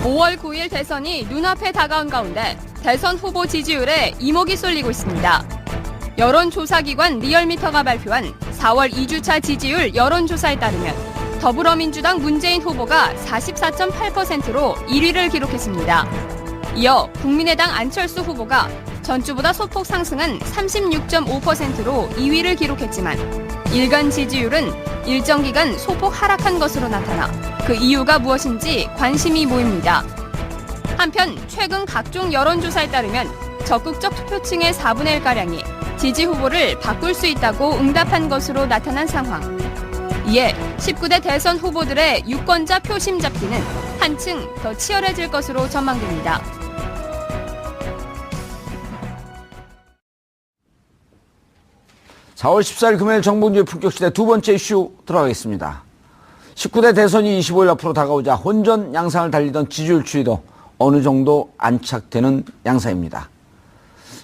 5월 9일 대선이 눈앞에 다가온 가운데 대선 후보 지지율에 이목이 쏠리고 있습니다. 여론조사기관 리얼미터가 발표한 4월 2주차 지지율 여론조사에 따르면 더불어민주당 문재인 후보가 44.8%로 1위를 기록했습니다. 이어 국민의당 안철수 후보가 전주보다 소폭 상승한 36.5%로 2위를 기록했지만 일간 지지율은 일정 기간 소폭 하락한 것으로 나타나 그 이유가 무엇인지 관심이 모입니다. 한편 최근 각종 여론조사에 따르면 적극적 투표층의 4분의 1가량이 지지 후보를 바꿀 수 있다고 응답한 것으로 나타난 상황. 이에 19대 대선 후보들의 유권자 표심 잡기는 한층 더 치열해질 것으로 전망됩니다. (4월 14일) 금요일 정봉주의 품격시대 두 번째 이슈 들어가겠습니다. 19대 대선이 25일 앞으로 다가오자 혼전 양상을 달리던 지지율 추이도 어느 정도 안착되는 양상입니다.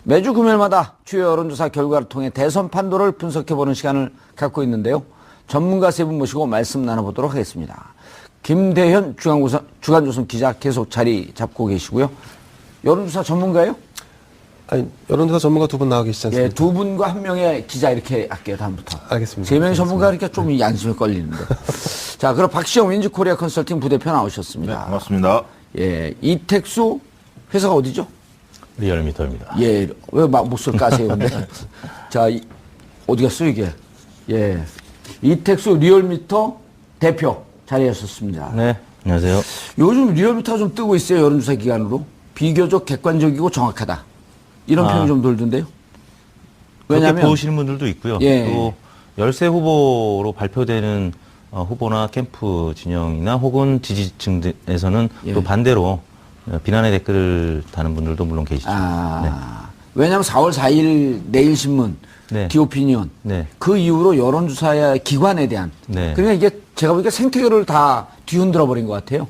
매주 금요일마다 주요 여론조사 결과를 통해 대선 판도를 분석해보는 시간을 갖고 있는데요. 전문가 세 분 모시고 말씀 나눠보도록 하겠습니다. 김대현 주간조선 기자 계속 자리 잡고 계시고요. 여론조사 전문가예요? 아니, 여론조사 전문가 두 분 나와 계시지 않습니까? 예, 두 분과 한 명의 기자 이렇게 할게요, 다음부터. 알겠습니다. 세 명의 전문가 그러니까 좀 양심이 걸리는데. 자, 그럼 박시영 윈즈코리아 컨설팅 부대표 나오셨습니다. 네, 반갑습니다. 예, 이택수 회사가 어디죠? 리얼미터입니다. 예, 왜 목소리 까세요, 근데? 자, 어디 갔어요, 이게? 예. 이택수 리얼미터 대표 자리하셨습니다. 네, 안녕하세요. 요즘 리얼미터가 좀 뜨고 있어요, 여론조사 기관으로. 비교적 객관적이고 정확하다. 이런 평이 좀 돌던데요. 왜냐하면 그렇게 보시는 분들도 있고요. 예. 또 열세 후보로 발표되는 후보나 캠프 진영이나 혹은 지지층에서는 예. 또 반대로 비난의 댓글을 다는 분들도 물론 계시죠. 네. 왜냐하면 4월 4일 내일신문, 네. 디오피니언, 네. 그 이후로 여론조사 기관에 대한, 네. 그러니까 이게 제가 보니까 생태계를 다 뒤흔들어 버린 것 같아요.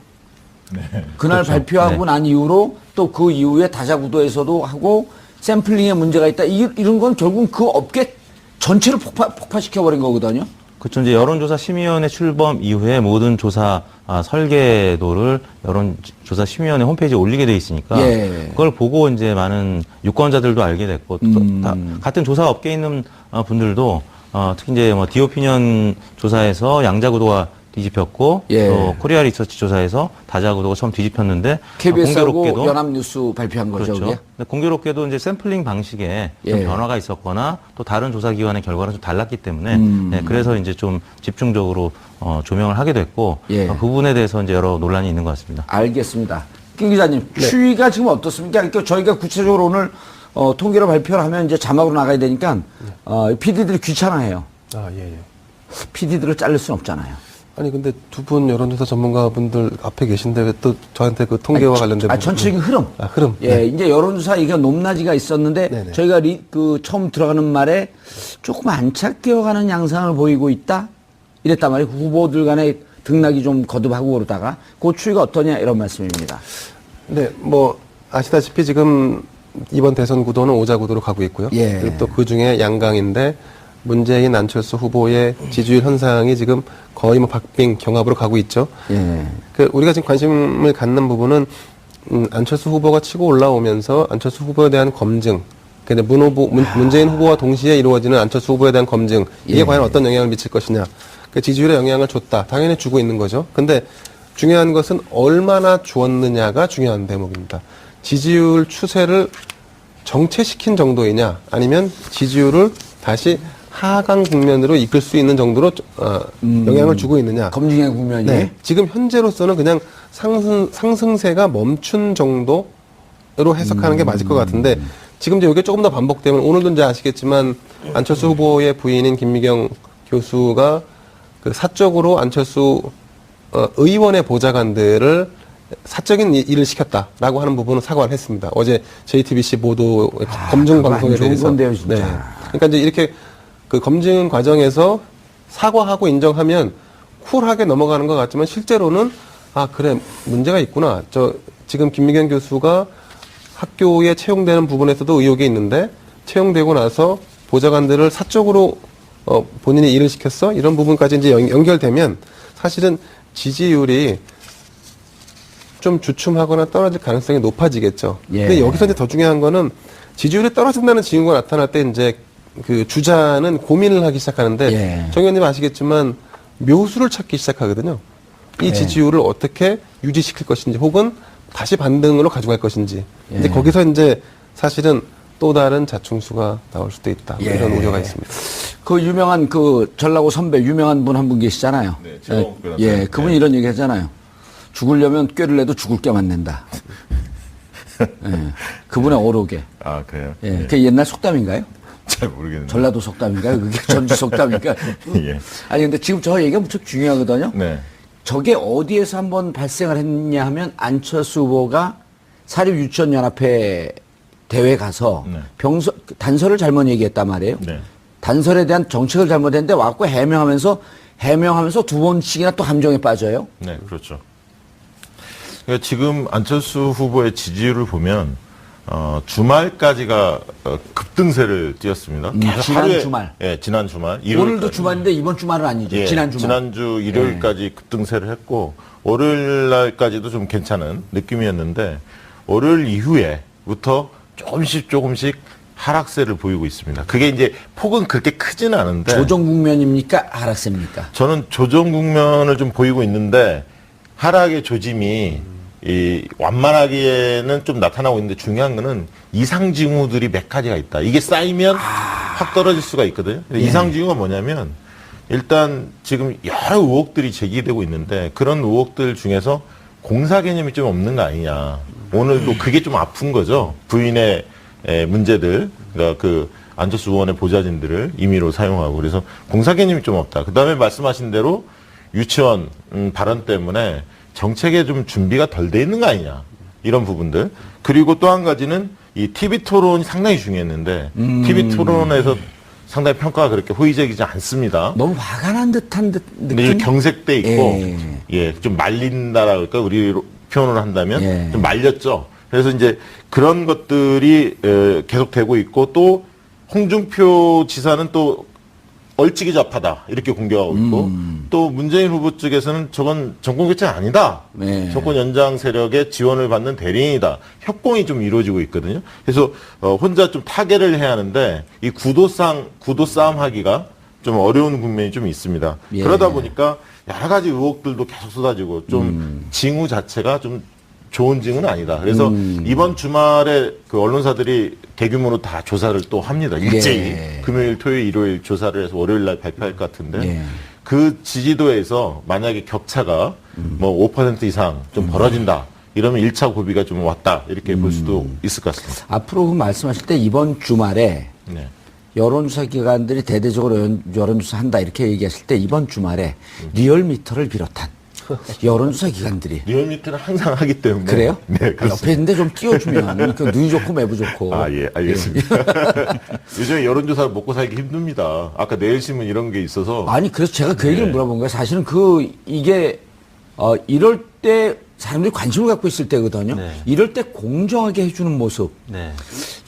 네. 그날 그렇죠. 발표하고 난 이후로 또 그 이후에 다자구도에서도 하고 샘플링에 문제가 있다. 이런 건 결국 그 업계 전체를 폭파시켜버린 거거든요. 그렇죠. 이제 여론조사 심의위원회 출범 이후에 모든 조사 설계도를 여론조사 심의위원회 홈페이지에 올리게 돼 있으니까 예. 그걸 보고 이제 많은 유권자들도 알게 됐고 또 같은 조사 업계에 있는 분들도 특히 이제 뭐 디오피니언 조사에서 양자구도가 뒤집혔고 예. 또 코리아 리서치 조사에서 다자구도가 처음 뒤집혔는데 KBS하고 연합뉴스 발표한 거죠. 그렇죠. 근데 공교롭게도 이제 샘플링 방식에 좀 예. 변화가 있었거나 또 다른 조사기관의 결과는 좀 달랐기 때문에 네, 그래서 이제 좀 집중적으로 조명을 하게 됐고 예. 그 부분에 대해서 이제 여러 논란이 있는 것 같습니다. 알겠습니다. 김 기자님, 추이가 지금 어떻습니까? 그러니까 저희가 구체적으로 오늘 통계를 발표를 하면 이제 자막으로 나가야 되니까 PD들이 귀찮아해요. 예. PD들을 자를 수는 없잖아요. 아니, 근데 두 분 여론조사 전문가분들 앞에 계신데 왜 또 저한테 그 통계와 관련된 전체적인 흐름. 흐름. 예, 네. 이제 여론조사 이게 높낮이가 있었는데 네네. 저희가 처음 들어가는 말에 조금 안착되어가는 양상을 보이고 있다. 이랬단 말이에요. 후보들 간에 등락이 좀 거듭하고 그러다가 그 추이가 어떠냐 이런 말씀입니다. 네, 뭐 아시다시피 지금 이번 대선 구도는 오자구도로 가고 있고요. 예. 그리고 또 그 중에 양강인데 문재인, 안철수 후보의 지지율 현상이 지금 거의 뭐 박빙 경합으로 가고 있죠. 예. 우리가 지금 관심을 갖는 부분은 안철수 후보가 치고 올라오면서 안철수 후보에 대한 검증, 그러니까 문재인 후보와 동시에 이루어지는 안철수 후보에 대한 검증, 이게 예. 과연 어떤 영향을 미칠 것이냐. 그 지지율에 영향을 줬다. 당연히 주고 있는 거죠. 근데 중요한 것은 얼마나 주었느냐가 중요한 대목입니다. 지지율 추세를 정체시킨 정도이냐, 아니면 지지율을 다시 하강 국면으로 이끌 수 있는 정도로 영향을 주고 있느냐. 검증의 국면이. 네. 지금 현재로서는 그냥 상승세가 멈춘 정도로 해석하는 게 맞을 것 같은데, 지금 이제 이게 조금 더 반복되면, 오늘도 이제 아시겠지만 안철수 후보의 부인인 김미경 교수가 그 사적으로 안철수 의원의 보좌관들을 사적인 일을 시켰다라고 하는 부분은 사과를 했습니다. 어제 JTBC 보도 검증 방송에 대해서. 건데요, 진짜. 네. 그러니까 이제 이렇게 그 검증 과정에서 사과하고 인정하면 쿨하게 넘어가는 것 같지만 실제로는 그래, 문제가 있구나. 지금 김미경 교수가 학교에 채용되는 부분에서도 의혹이 있는데 채용되고 나서 보좌관들을 사적으로 본인이 일을 시켰어? 이런 부분까지 이제 연결되면 사실은 지지율이 좀 주춤하거나 떨어질 가능성이 높아지겠죠. 예. 근데 여기서 이제 더 중요한 거는 지지율이 떨어진다는 징후가 나타날 때 이제 그 주자는 고민을 하기 시작하는데 예. 정 의원님 아시겠지만 묘수를 찾기 시작하거든요. 이 예. 지지율을 어떻게 유지시킬 것인지 혹은 다시 반등으로 가져갈 것인지. 예. 이제 거기서 이제 사실은 또 다른 자충수가 나올 수도 있다. 뭐 예. 이런 우려가 있습니다. 그 유명한 그 전라고 선배 유명한 분 한 분 계시잖아요. 네, 최동욱 변호사. 예, 그분이 네. 이런 얘기 하잖아요. 죽으려면 꾀를 내도 죽을 게만 낸다. 예, 그분의 어록에. 아, 그래요? 예, 그게 옛날 속담인가요? 잘 모르겠는데. 전라도 속담인가요? 그게 전주 속담인가요? 예. 아니 근데 지금 저 얘기가 무척 중요하거든요. 네. 저게 어디에서 한번 발생을 했냐 하면 안철수 후보가 사립유치원연합회 대회 가서 네. 단서를 잘못 얘기했단 말이에요. 네. 단설에 대한 정책을 잘못했는데 와갖고 해명하면서 두 번씩이나 또 함정에 빠져요. 네, 그렇죠. 그러니까 지금 안철수 후보의 지지율을 보면 주말까지가 급등세를 띄었습니다. 계속 지난 하루에, 주말. 예, 지난 주말. 오늘도 일요일까지. 주말인데 이번 주말은 아니죠. 예, 지난 주말. 지난주 일요일까지 급등세를 했고 월요일 날까지도 좀 괜찮은 느낌이었는데 월요일 이후에부터 조금씩 하락세를 보이고 있습니다. 그게 이제 폭은 그렇게 크지는 않은데 조정 국면입니까? 하락세입니까? 저는 조정 국면을 좀 보이고 있는데 하락의 조짐이 완만하기에는 좀 나타나고 있는데 중요한 거는 이상 징후들이 몇 가지가 있다. 이게 쌓이면 확 떨어질 수가 있거든요. 근데 이상 징후가 뭐냐면 일단 지금 여러 의혹들이 제기되고 있는데 그런 의혹들 중에서 공사 개념이 좀 없는 거 아니냐. 오늘도 그게 좀 아픈 거죠. 부인의 문제들, 그러니까 그 안철수 의원의 보좌진들을 임의로 사용하고 그래서 공사 개념이 좀 없다. 그 다음에 말씀하신 대로 유치원 발언 때문에 정책에 좀 준비가 덜 돼 있는 거 아니냐. 이런 부분들. 그리고 또 한 가지는 이 TV 토론이 상당히 중요했는데 TV 토론에서 상당히 평가가 그렇게 호의적이지 않습니다. 너무 화가 난 듯한 근데 느낌? 좀 경색돼 있고, 예. 예, 좀 말린다라 그럴까 우리로 표현을 한다면 예. 좀 말렸죠. 그래서 이제 그런 것들이 계속 되고 있고 또 홍준표 지사는 또 얼찌기 좌파다 이렇게 공격하고 있고 또 문재인 후보 측에서는 저건 정권 교체 아니다. 네. 정권 연장 세력의 지원을 받는 대리인이다. 협공이 좀 이루어지고 있거든요. 그래서 혼자 좀 타결을 해야 하는데 이 구도 싸움 하기가 좀 어려운 국면이 좀 있습니다. 예. 그러다 보니까 여러 가지 의혹들도 계속 쏟아지고 좀 징후 자체가 좀 좋은 징후는 아니다. 그래서 이번 주말에 그 언론사들이 대규모로 다 조사를 또 합니다. 일제히 예. 금요일, 토요일, 일요일 조사를 해서 월요일 날 발표할 것 같은데 예. 그 지지도에서 만약에 격차가 뭐 5% 이상 좀 벌어진다. 이러면 1차 고비가 좀 왔다. 이렇게 볼 수도 있을 것 같습니다. 앞으로 그 말씀하실 때 이번 주말에 네. 여론조사 기관들이 대대적으로 여론조사 한다 이렇게 얘기하실 때 이번 주말에 리얼미터를 비롯한 여론조사 기관들이 리얼미터는 항상 하기 때문에. 그래요? 네, 옆에 그렇습니다. 있는데 좀 띄워주면 그 눈이 좋고 매부 좋고. 아, 예, 알겠습니다. 요즘에 여론조사를 먹고 살기 힘듭니다. 아까 내일신문 이런 게 있어서. 아니 그래서 제가 그 얘기를 네. 물어본 거예요. 사실은 이게 이럴 때 사람들이 관심을 갖고 있을 때거든요. 네. 이럴 때 공정하게 해주는 모습. 네.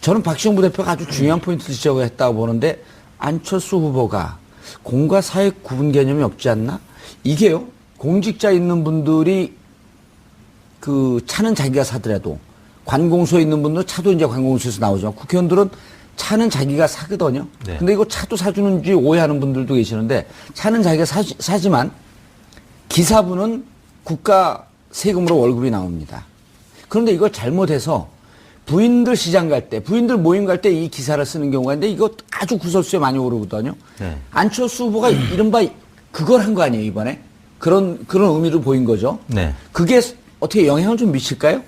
저는 박시영 부대표가 아주 중요한 포인트를 지적했다고 보는데 안철수 후보가 공과 사의 구분 개념이 없지 않나? 이게요. 공직자 있는 분들이 그 차는 자기가 사더라도 관공서에 있는 분들은 차도 이제 관공서에서 나오지만 국회의원들은 차는 자기가 사거든요. 네. 근데 이거 차도 사주는지 오해하는 분들도 계시는데 차는 자기가 사지만 기사분은 국가 세금으로 월급이 나옵니다. 그런데 이걸 잘못해서 부인들 시장 갈 때, 부인들 모임 갈 때 이 기사를 쓰는 경우가 있는데 이거 아주 구설수에 많이 오르거든요. 네. 안철수 후보가 이른바 그걸 한 거 아니에요, 이번에? 그런 의미를 보인 거죠. 네. 그게 어떻게 영향을 좀 미칠까요?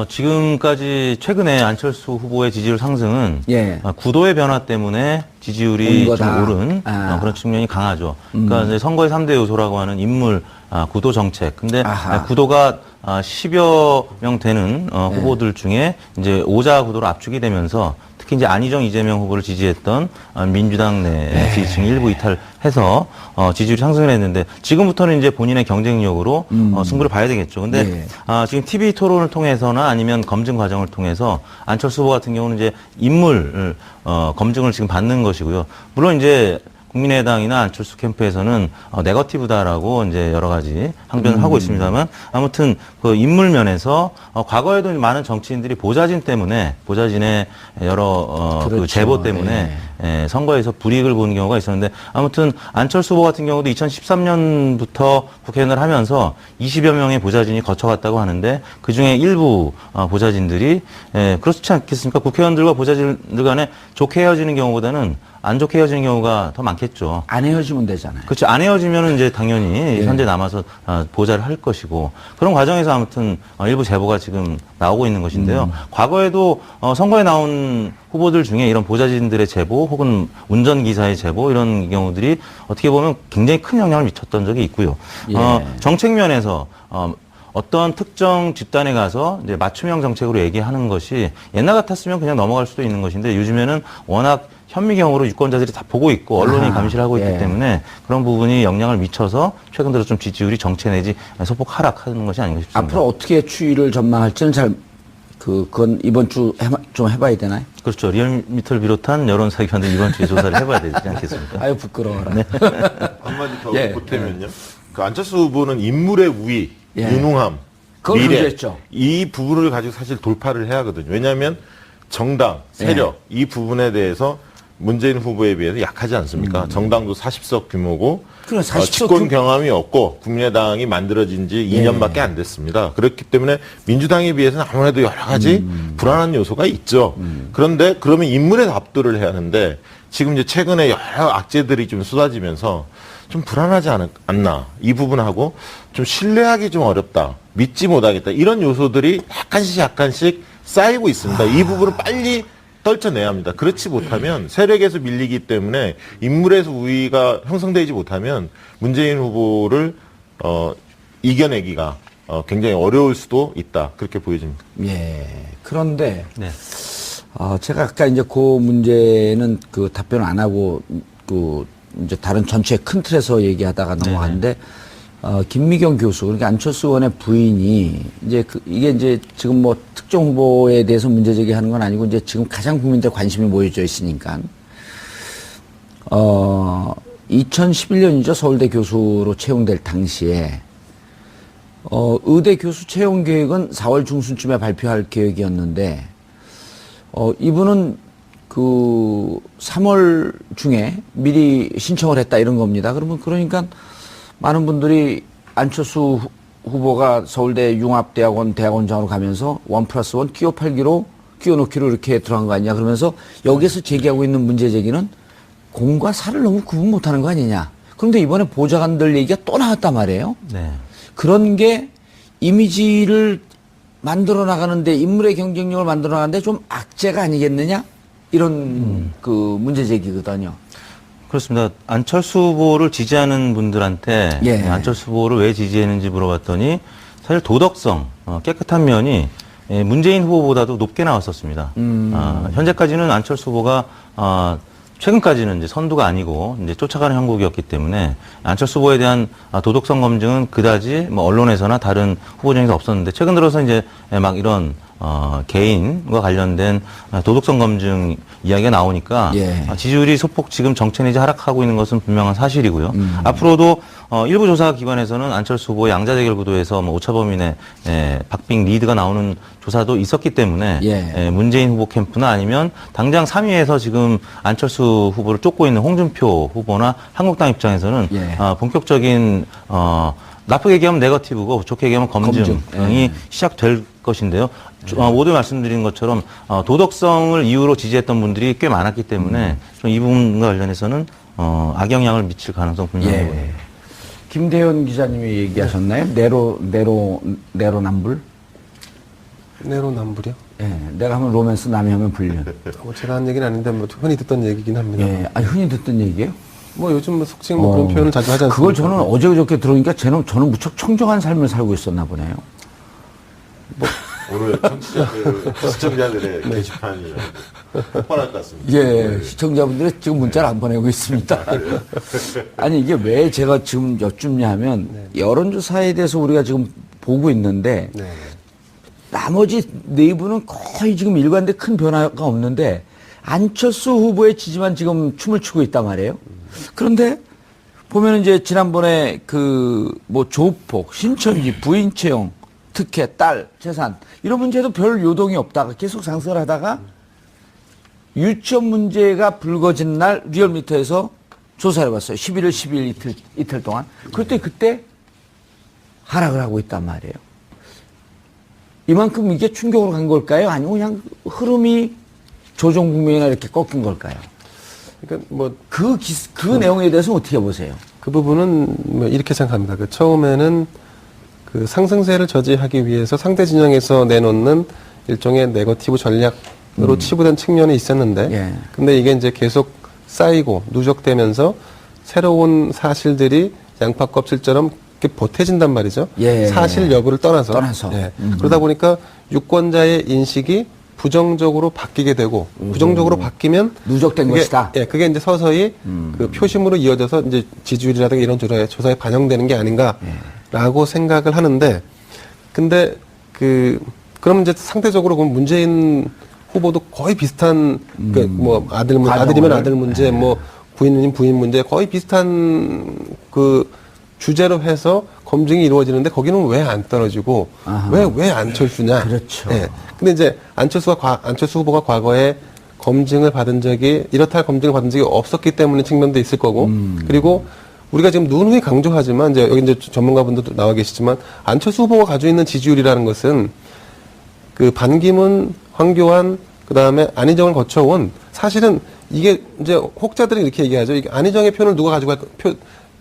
지금까지 최근에 안철수 후보의 지지율 상승은 예. 구도의 변화 때문에 지지율이 온 좀 거다. 오른 그런 측면이 강하죠. 그러니까 이제 선거의 3대 요소라고 하는 인물, 구도 정책. 근데 아하. 구도가 10여 명 되는 후보들 중에 이제 오자 구도로 압축이 되면서 특히 이제 안희정, 이재명 후보를 지지했던 민주당 내 지지층이 일부 이탈해서 지지율이 상승을 했는데 지금부터는 이제 본인의 경쟁력으로 승부를 봐야 되겠죠. 근데 네. 지금 TV 토론을 통해서나 아니면 검증 과정을 통해서 안철수 후보 같은 경우는 이제 인물 검증을 지금 받는 것이고요. 물론 이제 국민의당이나 안철수 캠프에서는 네거티브다라고 이제 여러 가지 항변을 하고 있습니다만 아무튼 그 인물 면에서 과거에도 많은 정치인들이 보좌진의 여러 그 그렇죠. 제보 때문에 선거에서 불이익을 보는 경우가 있었는데 아무튼 안철수 후보 같은 경우도 2013년부터 국회의원을 하면서 20여 명의 보좌진이 거쳐갔다고 하는데 그중에 일부 보좌진들이 그렇지 않겠습니까? 국회의원들과 보좌진들 간에 좋게 헤어지는 경우보다는 안 좋게 헤어지는 경우가 더 많겠죠. 안 헤어지면 되잖아요. 그렇죠. 안 헤어지면은 이제 당연히 현재 남아서 보좌를 할 것이고 그런 과정에서 아무튼 일부 제보가 지금 나오고 있는 것인데요. 과거에도 선거에 나온 후보들 중에 이런 보좌진들의 제보 혹은 운전기사의 제보 이런 경우들이 어떻게 보면 굉장히 큰 영향을 미쳤던 적이 있고요. 정책 면에서 어떤 특정 집단에 가서 이제 맞춤형 정책으로 얘기하는 것이 옛날 같았으면 그냥 넘어갈 수도 있는 것인데 요즘에는 워낙 현미경으로 유권자들이 다 보고 있고 언론이 감시를 하고 있기 때문에 그런 부분이 영향을 미쳐서 최근 들어 좀 지지율이 정체 내지 소폭 하락하는 것이 아닌가 싶습니다. 앞으로 어떻게 추이를 전망할지는 그건 이번 주 좀 해봐야 되나요? 그렇죠. 리얼미터를 비롯한 여론사기관들 이번 주에 조사를 해봐야 되지 않겠습니까? 아유 부끄러워라. 한마디 더 보태면요. 그 안철수 후보는 인물의 우위, 유능함, 그걸 미래 강조했죠. 이 부분을 가지고 사실 돌파를 해야 하거든요. 왜냐하면 정당, 세력 이 부분에 대해서 문재인 후보에 비해서 약하지 않습니까? 정당도 40석 규모고 그래, 40석 집권 경험이 없고 국민의당이 만들어진 지 2년밖에 안 됐습니다. 그렇기 때문에 민주당에 비해서는 아무래도 여러 가지 불안한 요소가 있죠. 그런데 그러면 인물에 압도를 해야 하는데 지금 이제 최근에 여러 악재들이 좀 쏟아지면서 좀 불안하지 않나. 이 부분하고 좀 신뢰하기 좀 어렵다. 믿지 못하겠다. 이런 요소들이 약간씩 쌓이고 있습니다. 이 부분을 빨리 떨쳐내야 합니다. 그렇지 못하면 세력에서 밀리기 때문에 인물에서 우위가 형성되지 못하면 문재인 후보를 이겨내기가 굉장히 어려울 수도 있다. 그렇게 보여집니다. 예. 그런데 네. 제가 아까 이제 그 문제는 그 답변을 안 하고 그 이제 다른 전체 큰 틀에서 얘기하다가 넘어갔는데 김미경 교수 그러니까 안철수 의원의 부인이 이제 이게 이제 지금 뭐 특정 후보에 대해서 문제 제기하는 건 아니고 이제 지금 가장 국민들 관심이 모여져 있으니까 2011년이죠 서울대 교수로 채용될 당시에 의대 교수 채용 계획은 4월 중순쯤에 발표할 계획이었는데 이분은 그 3월 중에 미리 신청을 했다 이런 겁니다. 그러니까 많은 분들이 안철수 후보가 서울대 융합대학원 대학원장으로 가면서 1+1 끼워넣기로 이렇게 들어간 거 아니냐 그러면서 여기서 제기하고 있는 문제 제기는 공과 사를 너무 구분 못하는 거 아니냐. 그런데 이번에 보좌관들 얘기가 또 나왔단 말이에요. 네. 그런 게 이미지를 만들어 나가는데 인물의 경쟁력을 만들어 나가는데 좀 악재가 아니겠느냐 이런 그 문제 제기거든요. 그렇습니다. 안철수 후보를 지지하는 분들한테 안철수 후보를 왜 지지했는지 물어봤더니 사실 도덕성, 깨끗한 면이 문재인 후보보다도 높게 나왔었습니다. 현재까지는 안철수 후보가 최근까지는 이제 선두가 아니고 이제 쫓아가는 형국이었기 때문에 안철수 후보에 대한 도덕성 검증은 그다지 뭐 언론에서나 다른 후보 중에서 없었는데 최근 들어서 이제 막 이런 개인과 관련된 도덕성 검증 이야기가 나오니까 지지율이 소폭 지금 정체 내지 하락하고 있는 것은 분명한 사실이고요. 앞으로도 일부 조사 기관에서는 안철수 후보의 양자 대결 구도에서 뭐 오차범위내 박빙 리드가 나오는 조사도 있었기 때문에 문재인 후보 캠프나 아니면 당장 3위에서 지금 안철수 후보를 쫓고 있는 홍준표 후보나 한국당 입장에서는 본격적인 나쁘게 얘기하면 네거티브고 좋게 얘기하면 검증이 시작될 것인데요. 모두 말씀드린 것처럼 도덕성을 이유로 지지했던 분들이 꽤 많았기 때문에 좀 이 부분과 관련해서는 악영향을 미칠 가능성 분명히 보입니다. 김대현 기자님이 얘기하셨나요? 내로남불? 내로남불이요? 예, 내가 하면 로맨스, 남이 하면 불륜. 뭐 제가 한 얘기는 아닌데 뭐 흔히 듣던 얘기긴 합니다. 예, 아니 흔히 듣던 얘기예요? 뭐 요즘 뭐 속칭 뭐 그런 표현을 자주 하지 않습니까? 그걸 저는 어제 그저께 들으니까 저는 무척 청정한 삶을 살고 있었나 보네요. 오늘 시청자들의 게시판이 폭발할 것 같습니다. 예, 시청자분들이 지금 문자를 안 보내고 있습니다. 아니 이게 왜 제가 지금 여쭙냐 하면 여론조사에 대해서 우리가 지금 보고 있는데 나머지 내부는 거의 지금 일관돼 큰 변화가 없는데 안철수 후보의 지지만 지금 춤을 추고 있단 말이에요. 그런데 보면 이제 지난번에 그 뭐 조폭, 신천지, 부인 채용, 특혜, 딸, 재산 이런 문제도 별 요동이 없다가 계속 상승을 하다가 유치원 문제가 불거진 날 리얼미터에서 조사를 해봤어요. 11월 12일 이틀 동안. 그때 하락을 하고 있단 말이에요. 이만큼 이게 충격으로 간 걸까요? 아니면 그냥 흐름이 조정 국면이나 이렇게 꺾인 걸까요? 그러니까 뭐 그 내용에 대해서 어떻게 보세요? 그 부분은 뭐 이렇게 생각합니다. 그 처음에는 그 상승세를 저지하기 위해서 상대 진영에서 내놓는 일종의 네거티브 전략으로 치부된 측면이 있었는데, 예. 근데 이게 이제 계속 쌓이고 누적되면서 새로운 사실들이 양파 껍질처럼 이렇게 보태진단 말이죠. 예. 사실 여부를 떠나서. 예. 그러다 보니까 유권자의 인식이 부정적으로 바뀌게 되고 부정적으로 바뀌면 누적된 그게, 것이다. 예, 그게 이제 서서히 그 표심으로 이어져서 이제 지지율이라든가 이런 조사에 반영되는 게 아닌가라고 생각을 하는데, 근데 그럼 이제 상대적으로 그럼 문재인 후보도 거의 비슷한 뭐 아들이면 아들 문제, 뭐 부인이면 부인 문제 거의 비슷한 그 주제로 해서 검증이 이루어지는데 거기는 왜 안 떨어지고 왜 안철수냐? 그렇죠. 예. 근데 이제 안철수 후보가 과거에 검증을 받은 적이 이렇다 할 검증을 받은 적이 없었기 때문에 측면도 있을 거고, 그리고 우리가 지금 누누이 강조하지만 이제 여기 이제 전문가분들도 나와 계시지만 안철수 후보가 가지고 있는 지지율이라는 것은 그 반기문, 황교안, 그 다음에 안희정을 거쳐온 사실은 이게 이제 혹자들이 이렇게 얘기하죠. 이게 안희정의 표를 누가 가져갈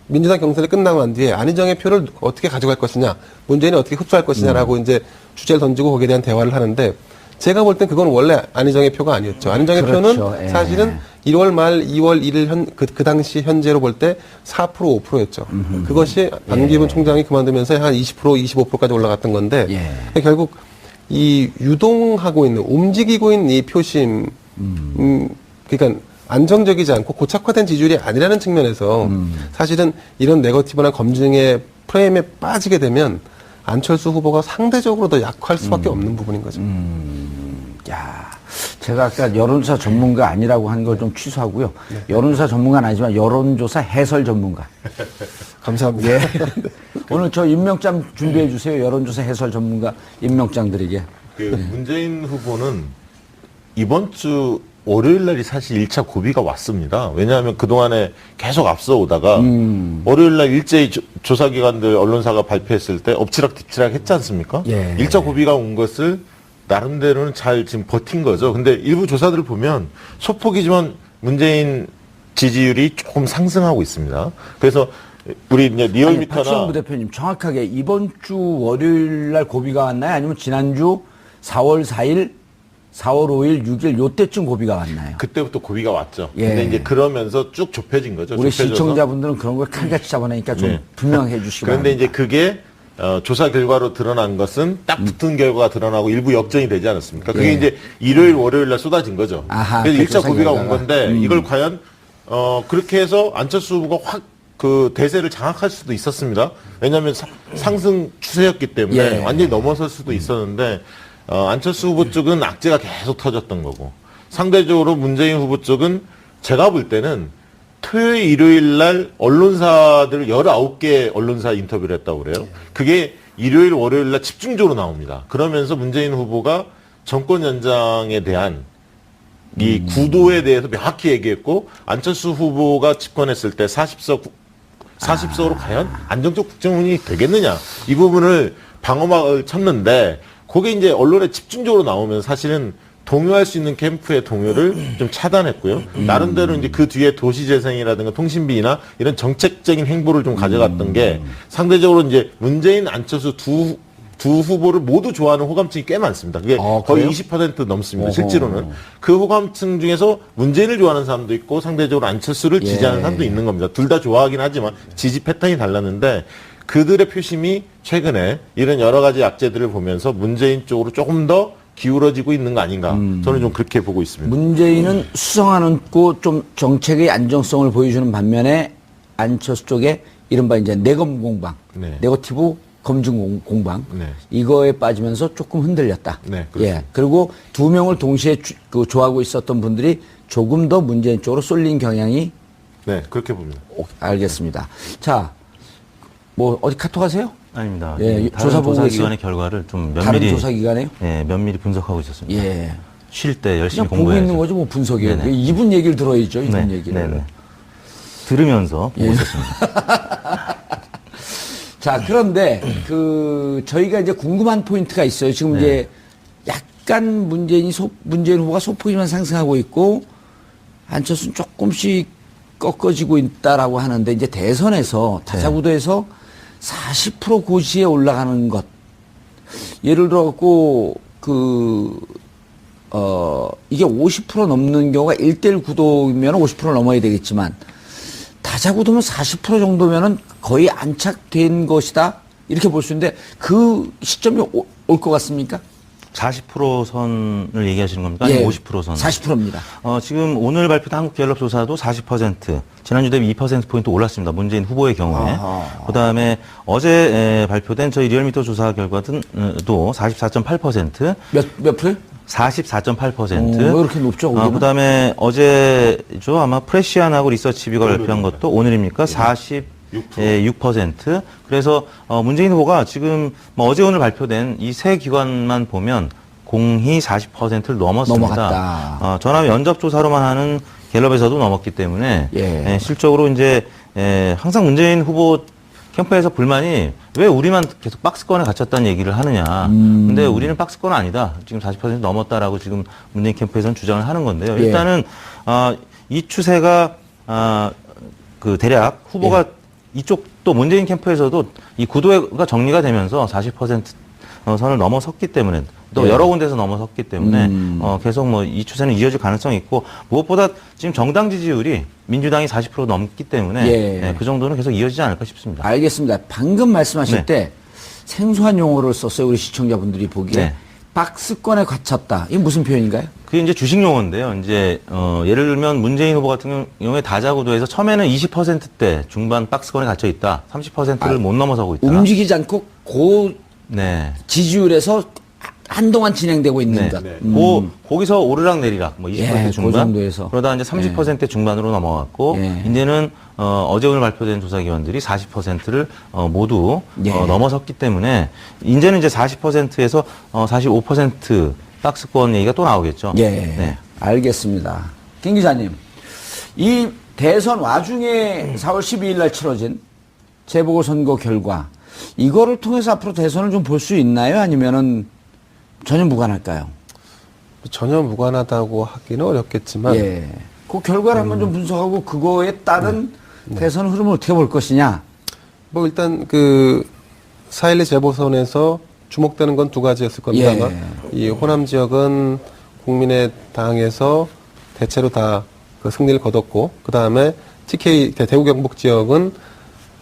민주당 경선이 끝나고 난 뒤에 안희정의 표를 어떻게 가져갈 것이냐, 문재인이 어떻게 흡수할 것이냐라고 이제 주제를 던지고 거기에 대한 대화를 하는데, 제가 볼 땐 그건 원래 안희정의 표가 아니었죠. 안희정의 그렇죠. 표는 예. 사실은 1월 말 2월 1일 그 당시 현재로 볼 때 4% 5%였죠. 그것이 반기문 총장이 그만두면서 한 20% 25%까지 올라갔던 건데, 예. 결국 이 유동하고 있는, 움직이고 있는 이 표심, 그러니까 안정적이지 않고 고착화된 지지율이 아니라는 측면에서 사실은 이런 네거티브나 검증의 프레임에 빠지게 되면 안철수 후보가 상대적으로 더 약할 수밖에 없는 부분인 거죠. 야, 제가 아까 여론조사 전문가 아니라고 한 걸 좀 취소하고요. 여론조사 전문가는 아니지만 여론조사 해설 전문가. 감사합니다. 예. 오늘 저 임명장 준비해 주세요. 여론조사 해설 전문가 임명장 드리게. 문재인 후보는 이번 주 월요일 날이 사실 1차 고비가 왔습니다. 왜냐하면 그동안에 계속 앞서 오다가 월요일 날 일제히 조사기관들 언론사가 발표했을 때 엎치락뒤치락 했지 않습니까? 예. 1차 고비가 온 것을 나름대로는 잘 지금 버틴 거죠. 근데 일부 조사들을 보면 소폭이지만 문재인 지지율이 조금 상승하고 있습니다. 그래서 우리 이제 리얼미터나 박시영 부대표님 정확하게 이번 주 월요일 날 고비가 왔나요? 아니면 지난주 4월 4일 4월 5일, 6일 요때쯤 고비가 왔나요? 그때부터 고비가 왔죠. 예. 근데 이제 그러면서 쭉 좁혀진 거죠. 우리 좁혀져서. 시청자분들은 그런 걸 칼같이 잡아내니까 좀 네. 분명해 주시기 바랍니다. 그런데 이제 그게 조사 결과로 드러난 것은 딱 붙은 결과가 드러나고 일부 역전이 되지 않았습니까? 그게 예. 이제 일요일, 월요일 날 쏟아진 거죠. 아하, 그래서 그 1차 조사 고비가 온 결과가. 건데 이걸 과연 그렇게 해서 안철수 후보가 확 그 대세를 장악할 수도 있었습니다. 왜냐하면 상승 추세였기 때문에 예. 완전히 넘어설 수도 있었는데 안철수 후보 쪽은 악재가 계속 터졌던 거고, 상대적으로 문재인 후보 쪽은 제가 볼 때는 토요일, 일요일 날 언론사들 19개 언론사 인터뷰를 했다고 그래요. 그게 일요일, 월요일 날 집중적으로 나옵니다. 그러면서 문재인 후보가 정권 연장에 대한 이 구도에 대해서 명확히 얘기했고, 안철수 후보가 집권했을 때 40서로 과연 안정적 국정운이 되겠느냐, 이 부분을 방어막을 쳤는데, 그게 이제 언론에 집중적으로 나오면 사실은 동요할 수 있는 캠프의 동요를 좀 차단했고요. 나름대로 이제 그 뒤에 도시재생이라든가 통신비나 이런 정책적인 행보를 좀 가져갔던 게 상대적으로 이제 문재인, 안철수 두 후보를 모두 좋아하는 호감층이 꽤 많습니다. 그게 거의 그래요? 20% 넘습니다. 어허. 실제로는. 그 호감층 중에서 문재인을 좋아하는 사람도 있고 상대적으로 안철수를 예. 지지하는 사람도 있는 겁니다. 둘 다 좋아하긴 하지만 지지 패턴이 달랐는데, 그들의 표심이 최근에 이런 여러 가지 악재들을 보면서 문재인 쪽으로 조금 더 기울어지고 있는 거 아닌가. 저는 좀 그렇게 보고 있습니다. 문재인은 수성안고 좀 정책의 안정성을 보여주는 반면에 안철수 쪽에 이른바 이제 내검 공방, 네. 네거티브 검증 공방 네. 이거에 빠지면서 조금 흔들렸다. 네, 그렇습니다. 예. 그리고 두 명을 동시에 조하고 있었던 분들이 조금 더 문재인 쪽으로 쏠린 경향이 네, 그렇게 봅니다. 알겠습니다. 자, 뭐 어디 카톡 하세요? 아닙니다. 예, 다른 조사 보고 조사기관의 결과를 좀 다른 면밀히 조사기관에요? 예, 면밀히 분석하고 있었습니다. 예. 쉴 때 열심히 그냥 보고 공부해야죠. 있는 거죠, 뭐 분석이에요. 네네. 이분 얘기를 들어야죠, 이분 얘기를. 네네. 들으면서 예. 보고 있었습니다. 자, 그런데 저희가 이제 궁금한 포인트가 있어요. 지금 네. 이제 약간 문재인 후보가 소폭이지만 상승하고 있고 안철수는 조금씩 꺾어지고 있다라고 하는데 이제 대선에서 다자구도에서 40% 고지에 올라가는 것. 예를 들어 갖고 이게 50% 넘는 경우가 1대1 구도면 50% 넘어야 되겠지만 다자구도면 40% 정도면은 거의 안착된 것이다. 이렇게 볼 수 있는데 그 시점이 올 것 같습니까? 40% 선을 얘기하시는 겁니까? 아니면 50% 선? 40%입니다. 지금 오늘 발표된 한국갤럽조사도 40%, 지난주 대비 2%포인트 올랐습니다. 문재인 후보의 경우에. 그 다음에 어제 발표된 저희 리얼미터 조사 결과도 44.8%. 몇 프로? 44.8%. 왜 이렇게 높죠, 거기는? 그 다음에 어제죠. 아마 프레시안하고 리서치비가 발표한 것도 오늘입니까? 46%. 그래서 문재인 후보가 지금 어제 오늘 발표된 이 세 기관만 보면 공히 40%를 넘었습니다. 넘어갔다. 전화 면접 조사로만 하는 갤럽에서도 넘었기 때문에 예. 실적으로 이제 항상 문재인 후보 캠프에서 불만이 왜 우리만 계속 박스권에 갇혔다는 얘기를 하느냐. 근데 우리는 박스권 아니다. 지금 40% 넘었다라고 지금 문재인 캠프에서는 주장을 하는 건데요. 예. 일단은 이 추세가 대략 후보가 이쪽 또 문재인 캠프에서도 이 구도가 정리가 되면서 40% 선을 넘어섰기 때문에 또 예. 여러 군데서 넘어섰기 때문에 계속 이 추세는 이어질 가능성이 있고 무엇보다 지금 정당 지지율이 민주당이 40% 넘기 때문에 예. 그 정도는 계속 이어지지 않을까 싶습니다. 알겠습니다. 방금 말씀하실 네. 때 생소한 용어를 썼어요. 우리 시청자분들이 보기에. 네. 박스권에 갇혔다. 이게 무슨 표현인가요? 그게 이제 주식 용어인데요. 이제 예를 들면 문재인 후보 같은 경우에 다자구도에서 처음에는 20%대 중반 박스권에 갇혀 있다. 30%를 못 넘어서고 있다. 움직이지 않고 네. 지지율에서 한동안 진행되고 있는 네. 것. 거기서 오르락 내리락, 20% 예, 그 중반. 정도에서. 그러다 이제 30% 중반으로 넘어갔고, 예. 이제는, 어제 오늘 발표된 조사기관들이 40%를, 모두, 예. 넘어섰기 때문에, 이제는 이제 40%에서, 45% 박스권 얘기가 또 나오겠죠. 예. 네. 알겠습니다. 김 기자님, 이 대선 와중에 4월 12일 날 치러진 재보궐선거 결과, 이거를 통해서 앞으로 대선을 좀 볼 수 있나요? 아니면은 전혀 무관할까요? 전혀 무관하다고 하기는 어렵겠지만 예. 그 결과를 한번 좀 분석하고 그거에 따른 대선 흐름을 어떻게 볼 것이냐. 뭐 일단 4.12 재보선에서 주목되는 건 두 가지였을 겁니다. 예. 아마 이 호남 지역은 국민의당에서 대체로 다 그 승리를 거뒀고, 그 다음에 TK 대구 경북 지역은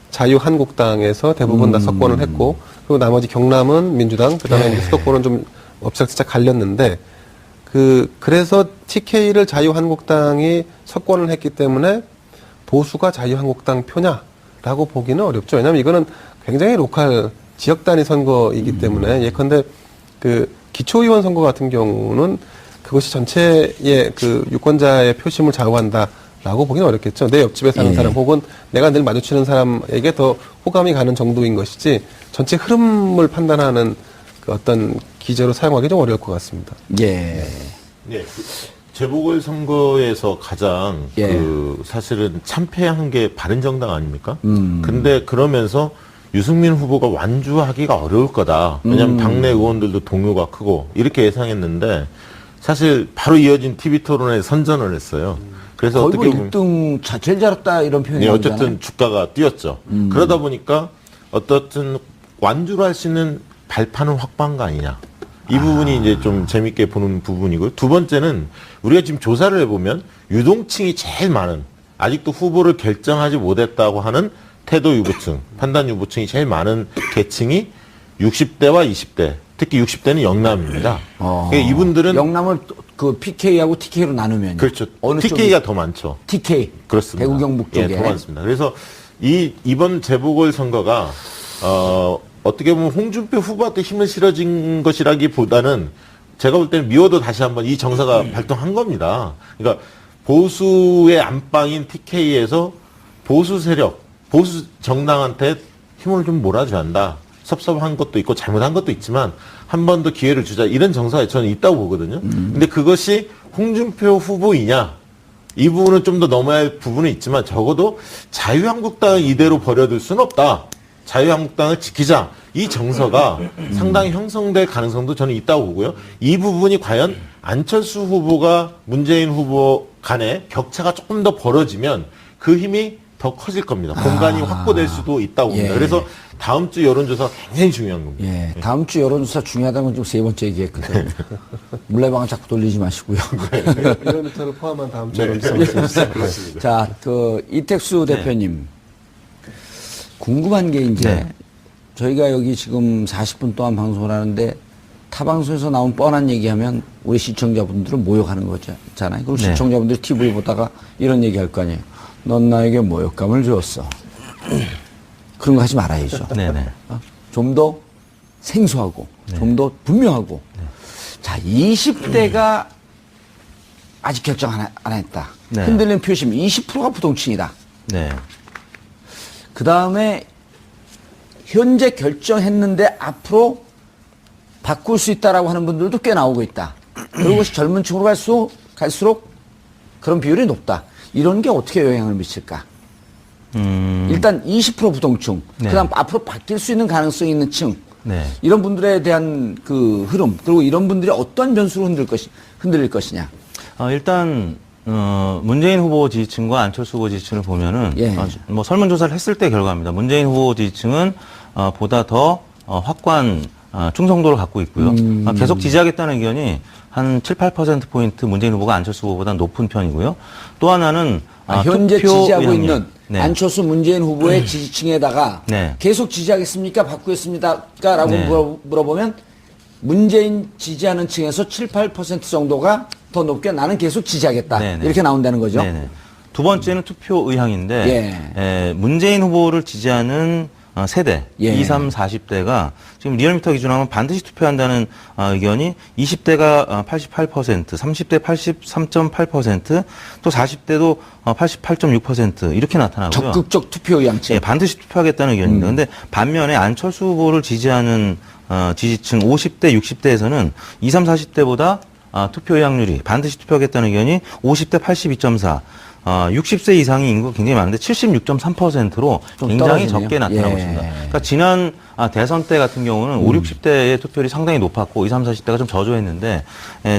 자유한국당에서 대부분 다 석권을 했고, 그리고 나머지 경남은 민주당, 그 다음에 수도권은 좀 엎치락뒤짝 갈렸는데, 그래서 TK를 자유한국당이 석권을 했기 때문에 보수가 자유한국당 표냐라고 보기는 어렵죠. 왜냐하면 이거는 굉장히 로컬 지역 단위 선거이기 때문에 예컨대 기초의원 선거 같은 경우는 그것이 전체의 유권자의 표심을 좌우한다라고 보기는 어렵겠죠. 내 옆집에 사는 사람 혹은 내가 늘 마주치는 사람에게 더 호감이 가는 정도인 것이지 전체 흐름을 판단하는 어떤 기제로 사용하기 좀 어려울 것 같습니다. 예. 예. 재보궐선거에서 가장 예. 사실은 참패한 게 바른정당 아닙니까? 근데 그러면서 유승민 후보가 완주하기가 어려울 거다. 왜냐하면 당내 의원들도 동요가 크고 이렇게 예상했는데 사실 바로 이어진 TV 토론에 선전을 했어요. 그래서 거의 어떻게 뭐 보면 1등 제일 잘했다 이런 표현이 네, 나오잖아요. 어쨌든 주가가 뛰었죠. 그러다 보니까 어떻든 완주를 할 수 있는 발판은 확보한 거 아니냐. 이 부분이 이제 좀 재밌게 보는 부분이고요. 두 번째는 우리가 지금 조사를 해보면 유동층이 제일 많은, 아직도 후보를 결정하지 못했다고 하는 태도 유보층, 판단 유보층이 제일 많은 계층이 60대와 20대, 특히 60대는 영남입니다. 그러니까 이분들은 영남을 PK하고 TK로 나누면 그렇죠. 어느 TK가 더 많죠. TK 그렇습니다. 대구 경북 쪽에 예, 더 많습니다. 그래서 이번 재보궐 선거가 어떻게 보면 홍준표 후보한테 힘을 실어진 것이라기보다는 제가 볼 때는 미워도 다시 한번 이 정서가 발동한 겁니다. 그러니까 보수의 안방인 TK에서 보수 세력, 보수 정당한테 힘을 좀 몰아줘야 한다. 섭섭한 것도 있고 잘못한 것도 있지만 한 번 더 기회를 주자. 이런 정서가 저는 있다고 보거든요. 근데 그것이 홍준표 후보이냐? 이 부분은 좀 더 넘어야 할 부분은 있지만 적어도 자유한국당을 이대로 버려둘 수는 없다. 자유한국당을 지키자. 이 정서가 상당히 형성될 가능성도 저는 있다고 보고요. 이 부분이 과연 안철수 후보가 문재인 후보 간에 격차가 조금 더 벌어지면 그 힘이 더 커질 겁니다. 공간이 확보될 수도 있다고 봅니다. 예. 그래서 다음 주 여론조사가 굉장히 중요한 겁니다. 예, 다음 주 여론조사 중요하다는 건 지금 세 번째 얘기했거든요. 물레방아 자꾸 돌리지 마시고요. 100m를 포함한 다음 주에 그렇습니다. 자, 이택수 대표님. 궁금한 게 이제 저희가 여기 지금 40분 동안 방송을 하는데 타 방송에서 나온 뻔한 얘기하면 우리 시청자분들은 모욕하는 거잖아요. 그리고 네. 시청자분들이 TV 보다가 이런 얘기 할 거 아니에요. 넌 나에게 모욕감을 주었어. 그런 거 하지 말아야죠. 네네. 좀 더 생소하고 좀 더 분명하고. 자, 20대가 아직 결정 안 했다. 네. 흔들리는 표심 20%가 부동층이다. 네. 그 다음에 현재 결정했는데 앞으로 바꿀 수 있다라고 하는 분들도 꽤 나오고 있다. 그리고 그것이 젊은 층으로 갈수록 그런 비율이 높다. 이런 게 어떻게 영향을 미칠까? 일단 20% 부동층, 네. 그다음 앞으로 바뀔 수 있는 가능성이 있는 층, 네. 이런 분들에 대한 그 흐름, 그리고 이런 분들이 어떤 변수로 흔들릴 것이냐. 일단 문재인 후보 지지층과 안철수 후보 지지층을 보면은 예. 뭐 설문조사를 했을 때 결과입니다. 문재인 후보 지지층은 보다 더 확고한 충성도를 갖고 있고요. 계속 지지하겠다는 의견이 한 7, 8%포인트 문재인 후보가 안철수 후보보다 높은 편이고요. 또 하나는 현재 투표 지지하고 의향률. 있는 네. 안철수 문재인 후보의 지지층에다가 네. 계속 지지하겠습니까? 바꾸겠습니까? 라고 네. 물어보면 문재인 지지하는 층에서 7, 8% 정도가 더 높게 나는 계속 지지하겠다. 네네. 이렇게 나온다는 거죠. 네네. 두 번째는 투표 의향인데 예. 문재인 후보를 지지하는 세대 예. 20, 30, 40대가 지금 리얼미터 기준하면 반드시 투표한다는 의견이 20대가 88%, 30대 83.8%, 또 40대도 88.6% 이렇게 나타나고요. 적극적 투표 의향층. 예, 반드시 투표하겠다는 의견입니다. 그런데 반면에 안철수 후보를 지지하는 지지층 50대, 60대에서는 20, 40대보다 투표 의향률이 반드시 투표하겠다는 의견이 50대 82.4, 60세 이상의 인구가 굉장히 많은데 76.3%로 좀 굉장히 떨어지네요. 적게 나타나고 예. 있습니다. 그러니까 지난 대선 때 같은 경우는 5, 60대의 투표율이 상당히 높았고 20, 30대가 좀 저조했는데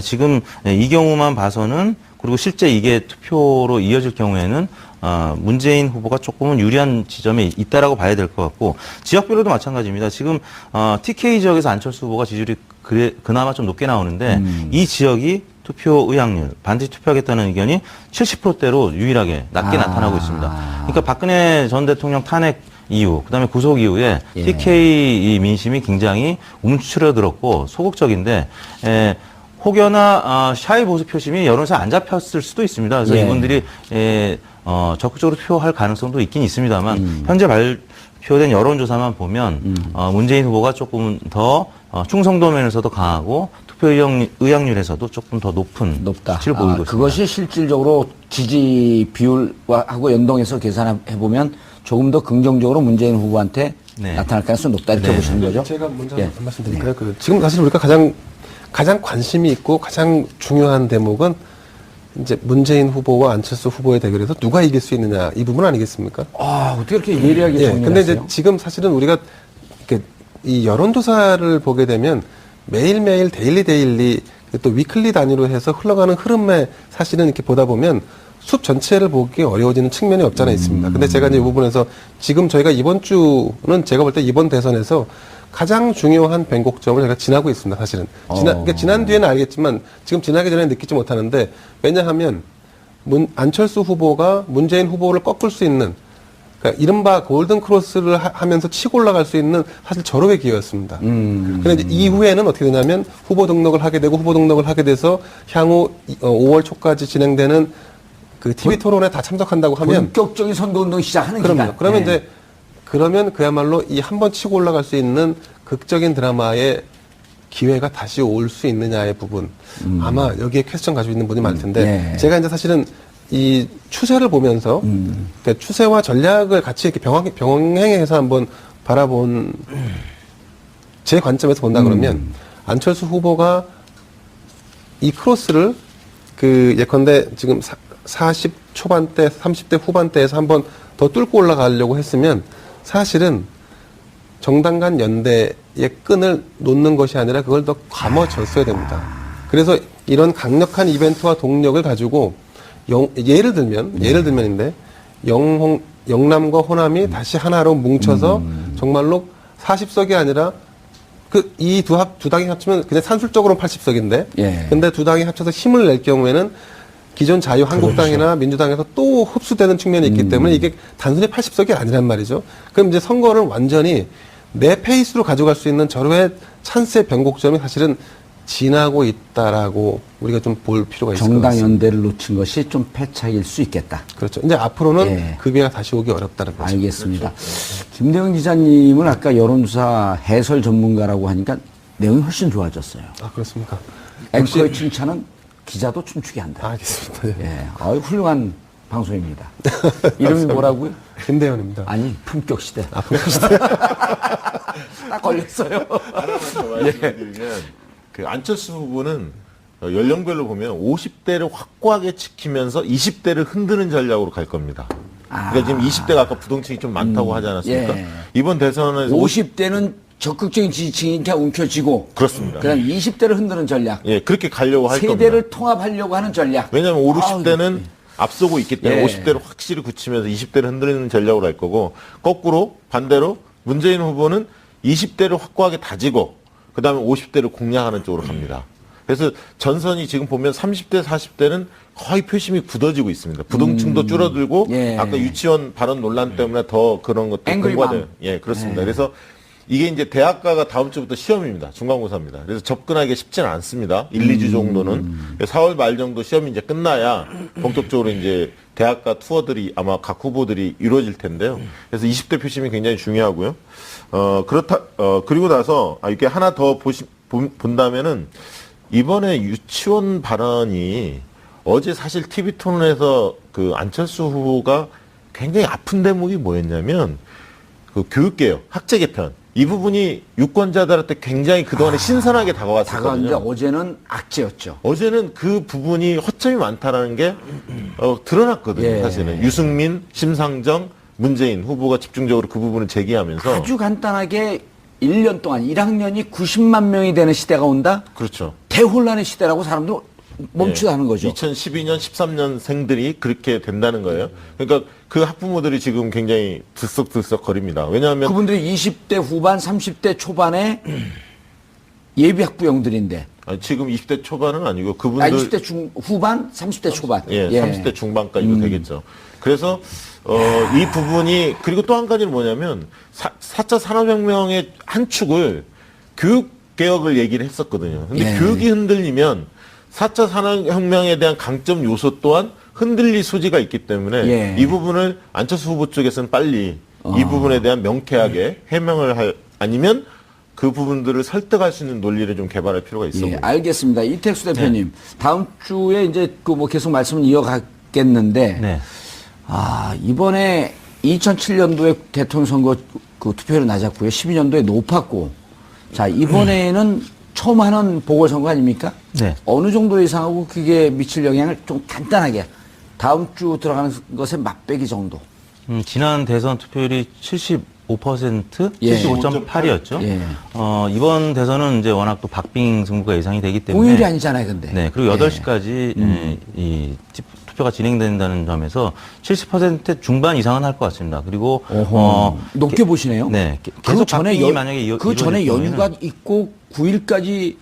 지금 이 경우만 봐서는 그리고 실제 이게 투표로 이어질 경우에는 문재인 후보가 조금은 유리한 지점에 있다라고 봐야 될 것 같고 지역별로도 마찬가지입니다. 지금 TK 지역에서 안철수 후보가 지지율이 그나마 좀 높게 나오는데 이 지역이 투표 의향률, 반드시 투표하겠다는 의견이 70%대로 유일하게 낮게 나타나고 있습니다. 그러니까 박근혜 전 대통령 탄핵 이후, 그다음에 구속 이후에 예. TK 이 민심이 굉장히 움츠러들었고 소극적인데 혹여나 샤이 보수 표심이 여론에서 안 잡혔을 수도 있습니다. 그래서 예. 이분들이 적극적으로 투표할 가능성도 있긴 있습니다만 현재 발표된 여론조사만 보면 문재인 후보가 조금 더 충성도 면에서도 강하고 투표 의향률에서도 조금 더 높다. 지지를 보이고 있습니다. 그것이 실질적으로 지지 비율하고 연동해서 계산해 보면 조금 더 긍정적으로 문재인 후보한테 네. 나타날 가능성이 높다 이렇게 보시는 거죠. 제가 먼저 예. 한 말씀 드릴까요? 지금 사실 우리가 가장 관심이 있고 가장 중요한 대목은 이제 문재인 후보와 안철수 후보의 대결에서 누가 이길 수 있느냐 이 부분 아니겠습니까? 어떻게 이렇게 예리하게 예. 정리를 근데 이제 했어요? 지금 사실은 우리가 이렇게 이 여론조사를 보게 되면 매일매일 데일리 또 위클리 단위로 해서 흘러가는 흐름에 사실은 이렇게 보다 보면 숲 전체를 보기 어려워지는 측면이 없잖아 있습니다. 근데 제가 이제 이 부분에서 지금 저희가 이번 주는 제가 볼 때 이번 대선에서 가장 중요한 변곡점을 저희가 지나고 있습니다. 사실은. 그러니까 지난 뒤에는 알겠지만 지금 지나기 전에 느끼지 못하는데 왜냐하면 안철수 후보가 문재인 후보를 꺾을 수 있는 그러니까 이른바 골든 크로스를 하면서 치고 올라갈 수 있는 사실 절호의 기회였습니다. 그런데 이제 이후에는 어떻게 되냐면 후보 등록을 하게 되고 후보 등록을 하게 돼서 향후 5월 초까지 진행되는 그 TV 토론에 다 참석한다고 하면 본격적인 선거운동 시작하는 그럼요. 기간. 그러면 네. 이제 그러면 그야말로 이 한 번 치고 올라갈 수 있는 극적인 드라마의 기회가 다시 올 수 있느냐의 부분. 아마 여기에 퀘스천 가지고 있는 분이 많을 텐데 예. 제가 이제 사실은 이 추세를 보면서 그러니까 추세와 전략을 같이 이렇게 병행해서 한번 바라본 제 관점에서 본다 그러면 안철수 후보가 이 크로스를 그 예컨대 지금 40 초반대, 30대 후반대에서 한번 더 뚫고 올라가려고 했으면 사실은 정당 간 연대의 끈을 놓는 것이 아니라 그걸 더 감아줬어야 됩니다. 그래서 이런 강력한 이벤트와 동력을 가지고 예를 들면인데 영남과 호남이 다시 하나로 뭉쳐서 정말로 40석이 아니라 그 이 두 당이 합치면 그냥 산술적으로는 80석인데 예. 근데 두 당이 합쳐서 힘을 낼 경우에는 기존 자유한국당이나 민주당에서 또 흡수되는 측면이 있기 때문에 이게 단순히 80석이 아니란 말이죠. 그럼 이제 선거를 완전히 내 페이스로 가져갈 수 있는 절호의 찬스의 변곡점이 사실은 지나고 있다라고 우리가 좀 볼 필요가 있을 것 정당 같습니다. 연대를 놓친 것이 좀 패착일 수 있겠다. 그렇죠. 이제 앞으로는 예. 그 기회가 다시 오기 어렵다는 거죠. 알겠습니다. 김대영 기자님은 아까 여론조사 해설 전문가라고 하니까 내용이 훨씬 좋아졌어요. 아, 그렇습니까? 앵커의 칭찬은 기자도 춤추게 한다. 알겠습니다. 예. 예, 훌륭한 방송입니다. 이름이 뭐라고요? 김대현입니다. 아니, 품격시대. 품격시대. 딱 걸렸어요. 하나만 더 말씀드리면 그 안철수 후보는 연령별로 보면 50대를 확고하게 지키면서 20대를 흔드는 전략으로 갈 겁니다. 그러니까 지금 20대가 아까 부동층이 좀 많다고 하지 않았습니까? 예. 이번 대선에서 50대는 적극적인 지지층이니까 움켜쥐고. 그렇습니다. 그다음 20대를 흔드는 전략. 예, 그렇게 가려고 할 겁니다. 세대를 통합하려고 하는 전략. 왜냐하면 5, 60대는 앞서고 있기 때문에 예. 50대를 확실히 굳히면서 20대를 흔드는 전략으로 할 거고 거꾸로 반대로 문재인 후보는 20대를 확고하게 다지고 그 다음에 50대를 공략하는 쪽으로 갑니다. 그래서 전선이 지금 보면 30대, 40대는 거의 표심이 굳어지고 있습니다. 부동층도 줄어들고 예. 아까 유치원 발언 논란 때문에 더 그런 것도 앵그리맘. 공과돼요. 예, 그렇습니다. 그래서 이게 이제 대학가가 다음 주부터 시험입니다. 중간고사입니다. 그래서 접근하기가 쉽지는 않습니다. 1, 2주 정도는. 4월 말 정도 시험이 이제 끝나야 본격적으로 이제 대학가 투어들이 아마 각 후보들이 이루어질 텐데요. 그래서 20대 표심이 굉장히 중요하고요. 그리고 나서 이렇게 하나 더 본다면은 이번에 유치원 발언이 어제 사실 TV토론에서 그 안철수 후보가 굉장히 아픈 대목이 뭐였냐면 그 교육개혁, 학제 개편 이 부분이 유권자들한테 굉장히 그동안에 신선하게 다가왔는데 다가왔었거든요. 어제는 악재였죠. 어제는 그 부분이 허점이 많다라는 게 드러났거든요. 예. 사실은 유승민, 심상정, 문재인 후보가 집중적으로 그 부분을 제기하면서 아주 간단하게 1년 동안 1학년이 90만 명이 되는 시대가 온다? 그렇죠. 대혼란의 시대라고 사람들 멈추다 하는 거죠. 2012년, 13년생들이 그렇게 된다는 거예요. 그러니까 그 학부모들이 지금 굉장히 들썩들썩 거립니다. 왜냐하면 그분들이 20대 후반, 30대 초반에 예비 학부형들인데. 지금 20대 초반은 아니고 그분들 20대 후반, 30대 초반. 예, 30대 중반까지도 되겠죠. 그래서 이 부분이 그리고 또 한 가지는 뭐냐면 4차 산업혁명의 한 축을 교육 개혁을 얘기를 했었거든요. 근데 예. 교육이 흔들리면 4차 산업혁명에 대한 강점 요소 또한 흔들릴 소지가 있기 때문에 예. 이 부분을 안철수 후보 쪽에서는 빨리 이 부분에 대한 명쾌하게 해명을 아니면 그 부분들을 설득할 수 있는 논리를 좀 개발할 필요가 있어 예, 보입니다. 알겠습니다. 이택수 대표님, 다음 주에 이제 그 뭐 계속 말씀을 이어가겠는데, 네. 이번에 2007년도에 대통령 선거 그 투표율이 낮았고요. 12년도에 높았고, 자, 이번에는 처음 하는 보궐선거 아닙니까? 네. 어느 정도 예상하고 그게 미칠 영향을 좀 간단하게 다음 주 들어가는 것의 맛배기 정도. 지난 대선 투표율이 75%, 예. 75.8이었죠. 예. 이번 대선은 이제 워낙 또 박빙 승부가 예상이 되기 때문에. 공휴일이 아니잖아요, 근데. 네. 그리고 예. 8시까지 이 투표가 진행된다는 점에서 70% 중반 이상은 할 것 같습니다. 그리고 높게 보시네요. 네. 그 계속 전에 박빙이 만약에 그 전에 이루어질 연휴가 경우에는 있고 9일까지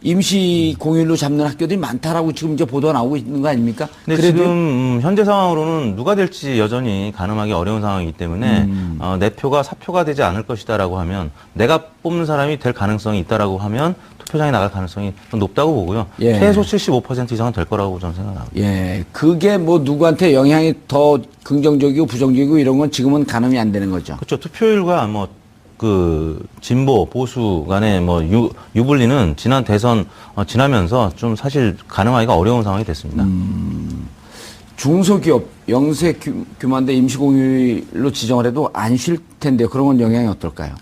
임시 공휴일로 잡는 학교들이 많다라고 지금 이제 보도가 나오고 있는 거 아닙니까? 근데 지금 현재 상황으로는 누가 될지 여전히 가늠하기 어려운 상황이기 때문에 내 표가 사표가 되지 않을 것이다라고 하면 내가 뽑는 사람이 될 가능성이 있다라고 하면 투표장에 나갈 가능성이 좀 높다고 보고요. 예. 최소 75% 이상은 될 거라고 저는 생각합니다. 예, 그게 뭐 누구한테 영향이 더 긍정적이고 부정적이고 이런 건 지금은 가늠이 안 되는 거죠. 그렇죠. 투표율과 뭐 그 진보 보수 간의 뭐 유불리는 지난 대선 지나면서 좀 사실 가늠하기가 어려운 상황이 됐습니다. 중소기업 영세 규모인데 임시공휴일로 지정을 해도 안 쉴 텐데요. 그런 건 영향이 어떨까요?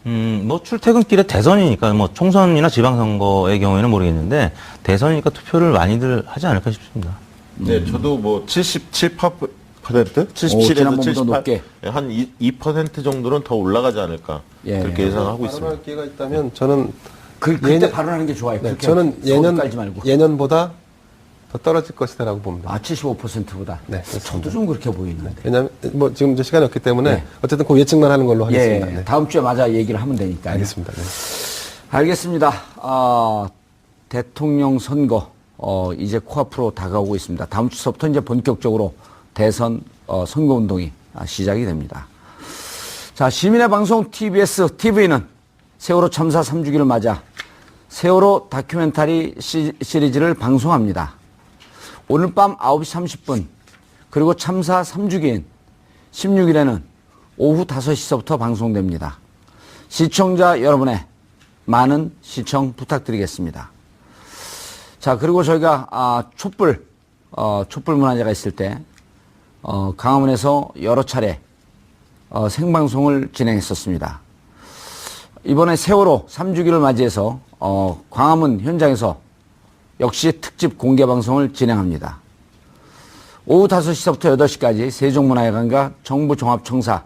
뭐 출퇴근길에 대선이니까 뭐 총선이나 지방선거의 경우에는 모르겠는데 대선이니까 투표를 많이들 하지 않을까 싶습니다. 네, 저도 뭐 77%, 77에서 지난번보다 78, 높게. 한 2% 정도는 더 올라가지 않을까 예. 그렇게 예상하고 있습니다. 발언할 기회가 있다면 저는 그때 예년- 발언하는 게 좋아요. 네, 그렇게 저는 서울 깔지 말고. 예년보다 더 떨어질 것이다라고 봅니다. 75%보다. 네, 그렇습니다. 저도 좀 그렇게 보이는데. 왜냐하면 뭐 지금 이제 시간이 없기 때문에 네. 어쨌든 그 예측만 하는 걸로 예, 하겠습니다. 네. 다음 주에 맞아 얘기를 하면 되니까. 알겠습니다. 네. 알겠습니다. 대통령 선거 이제 코앞으로 다가오고 있습니다. 다음 주서부터 이제 본격적으로 대선 선거 운동이 시작이 됩니다. 자, 시민의 방송 TBS TV는 세월호 참사 3주기를 맞아 세월호 다큐멘터리 시리즈를 방송합니다. 오늘 밤 9시 30분 그리고 참사 3주기인 16일에는 오후 5시서부터 방송됩니다. 시청자 여러분의 많은 시청 부탁드리겠습니다. 자, 그리고 저희가 촛불 문화제가 있을 때 강화문에서 여러 차례 생방송을 진행했었습니다. 이번에 세월호 3주기를 맞이해서 광화문 현장에서 역시 특집 공개 방송을 진행합니다. 오후 5시서부터 8시까지 세종문화회관과 정부종합청사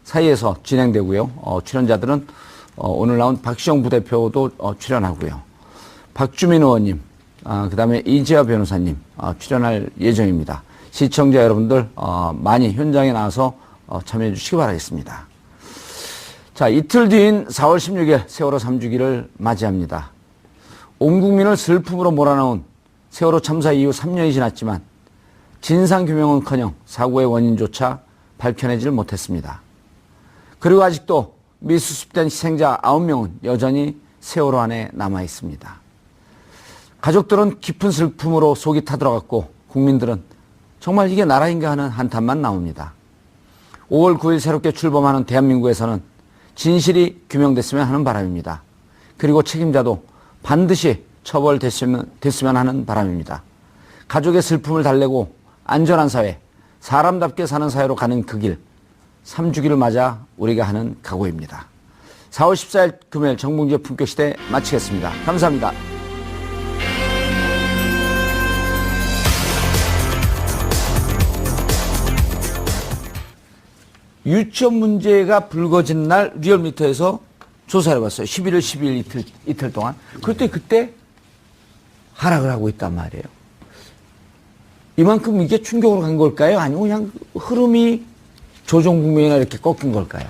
사이에서 진행되고요. 출연자들은 오늘 나온 박시영 부대표도 출연하고요. 박주민 의원님, 그다음에 이재화 변호사님 출연할 예정입니다. 시청자 여러분들 많이 현장에 나와서 참여해 주시기 바라겠습니다. 자, 이틀 뒤인 4월 16일 세월호 3주기를 맞이합니다. 온 국민을 슬픔으로 몰아넣은 세월호 참사 이후 3년이 지났지만 진상규명은커녕 사고의 원인조차 밝혀내질 못했습니다. 그리고 아직도 미수습된 희생자 9명은 여전히 세월호 안에 남아 있습니다. 가족들은 깊은 슬픔으로 속이 타들어갔고 국민들은 정말 이게 나라인가 하는 한탄만 나옵니다. 5월 9일 새롭게 출범하는 대한민국에서는 진실이 규명됐으면 하는 바람입니다. 그리고 책임자도 반드시 처벌됐으면 하는 바람입니다. 가족의 슬픔을 달래고 안전한 사회, 사람답게 사는 사회로 가는 그 길, 3주기를 맞아 우리가 하는 각오입니다. 4월 14일 금요일 정봉주의 품격시대 마치겠습니다. 감사합니다. 유치원 문제가 불거진 날 리얼미터에서 조사를 해봤어요. 11월 12일 이틀 동안. 그때 하락을 하고 있단 말이에요. 이만큼 이게 충격으로 간 걸까요? 아니면 그냥 흐름이 조정국면이나 이렇게 꺾인 걸까요?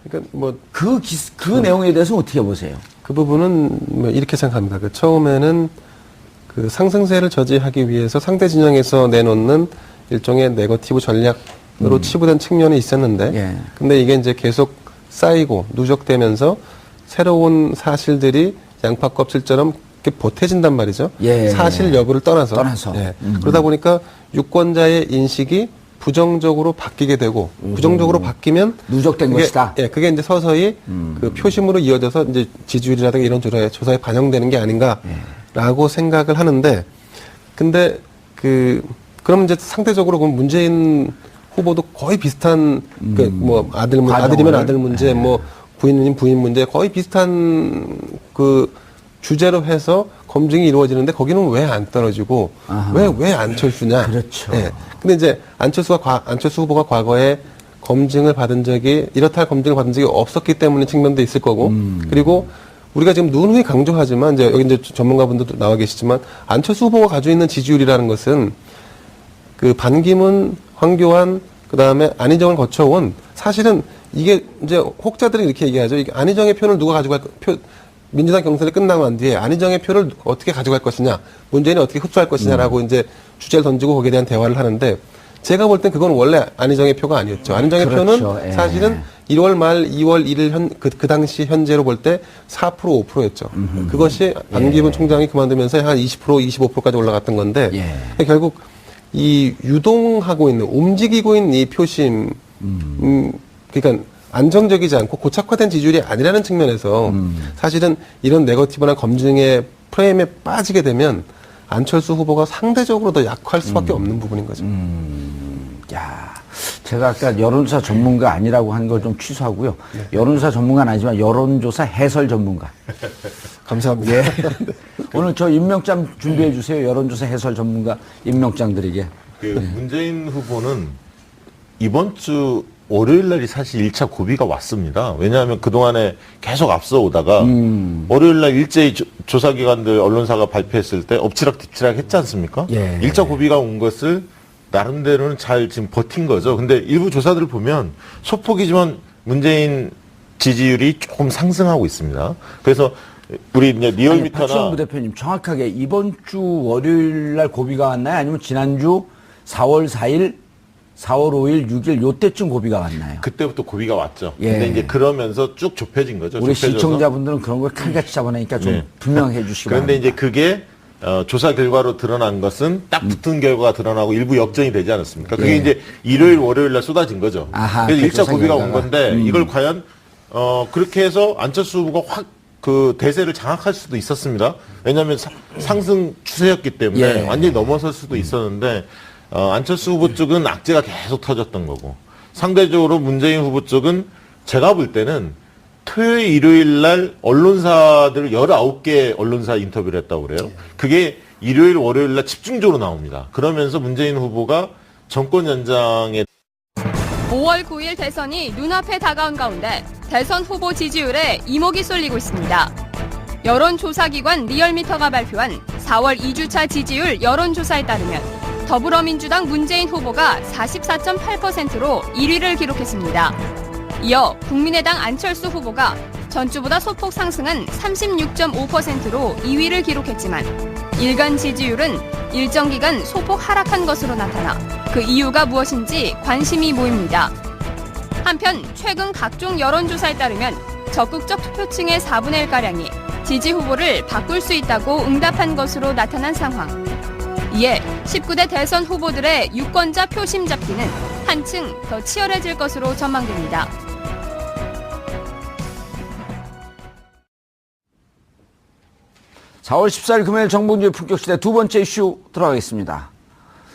그러니까 뭐 그 내용에 대해서 어떻게 보세요? 그 부분은 뭐 이렇게 생각합니다. 그 처음에는 그 상승세를 저지하기 위해서 상대 진영에서 내놓는 일종의 네거티브 전략으로 치부된 측면이 있었는데, 예. 근데 이게 이제 계속 쌓이고 누적되면서 새로운 사실들이 양파 껍질처럼 이렇게 보태진단 말이죠. 예. 사실 여부를 떠나서. 예. 그러다 보니까 유권자의 인식이 부정적으로 바뀌게 되고, 부정적으로 바뀌면 누적된 그게, 것이다. 예, 그게 이제 서서히 그 표심으로 이어져서 이제 지지율이라든가 이런 조사에 반영되는 게 아닌가라고 생각을 하는데, 근데 그럼 이제 상대적으로 그럼 문재인 후보도 거의 비슷한 뭐 아들이면 아들 문제, 뭐 부인이면 부인 문제 거의 비슷한 그 주제로 해서 검증이 이루어지는데 거기는 왜 안 떨어지고 왜 안철수냐? 그렇죠. 예. 근데 이제 안철수 후보가 과거에 검증을 받은 적이 이렇다 할 검증을 받은 적이 없었기 때문에 측면도 있을 거고, 그리고 우리가 지금 누누이 강조하지만 이제 여기 이제 전문가분들도 나와 계시지만 안철수 후보가 가지고 있는 지지율이라는 것은 그 반기문, 황교안, 그 다음에 안희정을 거쳐온 사실은 이게 이제 혹자들이 이렇게 얘기하죠. 이게 안희정의 표를 누가 가지고 민주당 경선이 끝나고 난 뒤에 안희정의 표를 어떻게 가져갈 것이냐, 문재인이 어떻게 흡수할 것이냐라고 이제 주제를 던지고 거기에 대한 대화를 하는데 제가 볼 땐 그건 원래 안희정의 표가 아니었죠. 안희정의 그렇죠. 표는 예. 사실은 1월 말 2월 1일 그 당시 현재로 볼 때 4% 5%였죠. 그것이 안기부 총장이 그만두면서 한 20% 25%까지 올라갔던 건데 예. 결국 이 유동하고 있는 움직이고 있는 이 표심 그러니까 안정적이지 않고 고착화된 지지율이 아니라는 측면에서 사실은 이런 네거티브나 검증의 프레임에 빠지게 되면 안철수 후보가 상대적으로 더 약할 수밖에 없는 부분인 거죠. 야, 제가 아까 여론조사 전문가 아니라고 한 걸 좀 취소하고요. 여론조사 전문가는 아니지만 여론조사 해설 전문가. 감사합니다. 예. 오늘 저 임명장 준비해 주세요. 여론조사 해설 전문가 임명장 드리게. 문재인 후보는 이번 주 월요일 날이 사실 1차 고비가 왔습니다. 왜냐하면 그동안에 계속 앞서 오다가 월요일 날 일제히 조사기관들 언론사가 발표했을 때 엎치락뒤치락 했지 않습니까? 예. 1차 고비가 온 것을 나름대로는 잘 지금 버틴 거죠. 근데 일부 조사들을 보면 소폭이지만 문재인 지지율이 조금 상승하고 있습니다. 그래서 우리 이제 리얼미터나 박시영 부대표님 정확하게 이번 주 월요일 날 고비가 왔나요? 아니면 지난주 4월 4일, 4월 5일, 6일 요때쯤 고비가 왔나요? 그때부터 고비가 왔죠. 예. 근데 이제 그러면서 쭉 좁혀진 거죠. 우리 좁혀져서. 시청자분들은 그런 걸 칼같이 잡아내니까 좀 네. 분명해 주시기 그런데 바랍니다. 이제 그게 조사 결과로 드러난 것은 딱 붙은 결과가 드러나고 일부 역전이 되지 않았습니까? 그게 예. 이제 일요일, 월요일 날 쏟아진 거죠. 아하, 그래서 그 1차 조사 고비가 온 결과가. 건데 이걸 과연 그렇게 해서 안철수 후보가 확 그 대세를 장악할 수도 있었습니다. 왜냐하면 상승 추세였기 때문에 예. 완전히 넘어설 수도 있었는데 안철수 후보 쪽은 악재가 계속 터졌던 거고 상대적으로 문재인 후보 쪽은 제가 볼 때는 토요일, 일요일 날 언론사들 19개 언론사 인터뷰를 했다고 그래요. 그게 일요일, 월요일 날 집중적으로 나옵니다. 그러면서 문재인 후보가 정권 연장에 5월 9일 대선이 눈앞에 다가온 가운데 대선 후보 지지율에 이목이 쏠리고 있습니다. 여론조사기관 리얼미터가 발표한 4월 2주차 지지율 여론조사에 따르면 더불어민주당 문재인 후보가 44.8%로 1위를 기록했습니다. 이어 국민의당 안철수 후보가 전주보다 소폭 상승한 36.5%로 2위를 기록했지만 일간 지지율은 일정 기간 소폭 하락한 것으로 나타나 그 이유가 무엇인지 관심이 모입니다. 한편 최근 각종 여론조사에 따르면 적극적 투표층의 4분의 1가량이 지지 후보를 바꿀 수 있다고 응답한 것으로 나타난 상황. 이에 19대 대선 후보들의 유권자 표심 잡기는 한층 더 치열해질 것으로 전망됩니다. (4월 14일) 금요일 정봉주의 품격시대 두 번째 이슈 들어가겠습니다.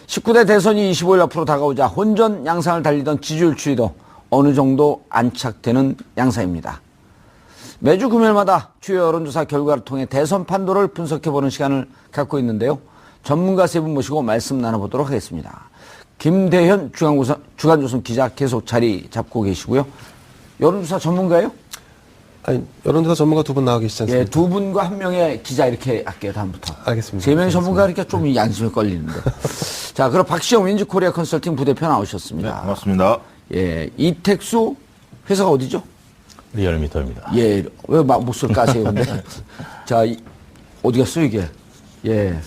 19대 대선이 25일 앞으로 다가오자 혼전 양상을 달리던 지지율 추이도 어느 정도 안착되는 양상입니다. 매주 금요일마다 주요 여론조사 결과를 통해 대선 판도를 분석해보는 시간을 갖고 있는데요. 전문가 세 분 모시고 말씀 나눠보도록 하겠습니다. 김대현 주간조선 기자 계속 자리 잡고 계시고요. 여론조사 전문가예요? 아니, 여론조사 전문가 두 분 나와 계시지 않습니까? 예, 두 분과 한 명의 기자 이렇게 할게요, 다음부터. 알겠습니다. 세 명의 전문가 그러니까 좀 양심에 걸리는데. 자, 그럼 박시영 윈즈코리아 컨설팅 부대표 나오셨습니다. 네, 반갑습니다. 예, 이택수 회사가 어디죠? 리얼미터입니다. 예, 왜 목소리 까세요, 근데? 자, 어디 갔어요, 이게? 예.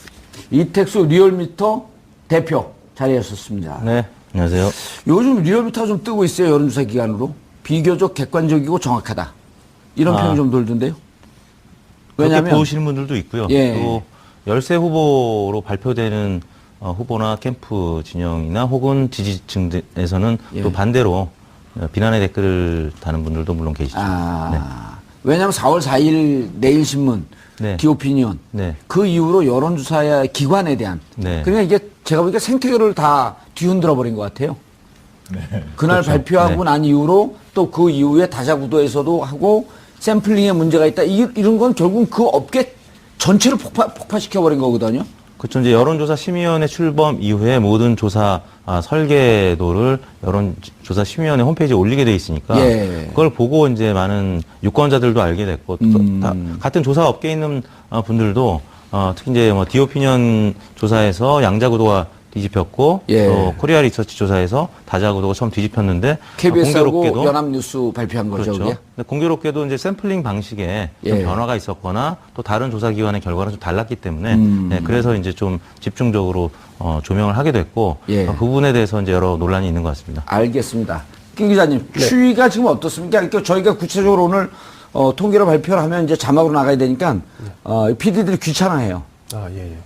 이택수 리얼미터 대표 자리하셨습니다. 네, 안녕하세요. 요즘 리얼미터가 좀 뜨고 있어요, 여론조사 기관으로. 비교적 객관적이고 정확하다. 이런 표현이 좀 돌던데요. 그렇게 왜냐하면 보시는 분들도 있고요. 예. 또 열세 후보로 발표되는 후보나 캠프 진영이나 혹은 지지층에서는 예. 또 반대로 비난의 댓글을 다는 분들도 물론 계시죠. 왜냐하면 4월 4일 내일신문, 네. 디오피니언 네. 그 이후로 여론조사 기관에 대한 네. 그러니까 이게 제가 보니까 생태계를 다 뒤흔들어 버린 것 같아요. 그날 그렇죠. 발표하고 네. 난 이후로 또 그 이후에 다자구도에서도 하고 샘플링에 문제가 있다. 이런 건 결국 그 업계 전체를 폭파시켜버린 거거든요. 그렇죠. 이제 여론조사 심의위원회 출범 이후에 모든 조사 설계도를 여론조사 심의위원회 홈페이지에 올리게 돼 있으니까 예. 그걸 보고 이제 많은 유권자들도 알게 됐고 또 같은 조사 업계에 있는 분들도 특히 이제 뭐 디오피니언 조사에서 양자구도가 뒤집혔고 예. 또 코리아 리서치 조사에서 다자구도가 처음 뒤집혔는데 KBS하고 연합뉴스 발표한 거죠. 그렇죠. 그게? 근데 공교롭게도 이제 샘플링 방식에 좀 예. 변화가 있었거나 또 다른 조사기관의 결과는 좀 달랐기 때문에 네, 그래서 이제 좀 집중적으로 조명을 하게 됐고 예. 그 부분에 대해서 이제 여러 논란이 있는 것 같습니다. 알겠습니다. 김 기자님, 추이가 지금 어떻습니까? 그러니까 저희가 구체적으로 오늘 통계를 발표를 하면 이제 자막으로 나가야 되니까 PD들이 귀찮아해요. 아, 예, 예.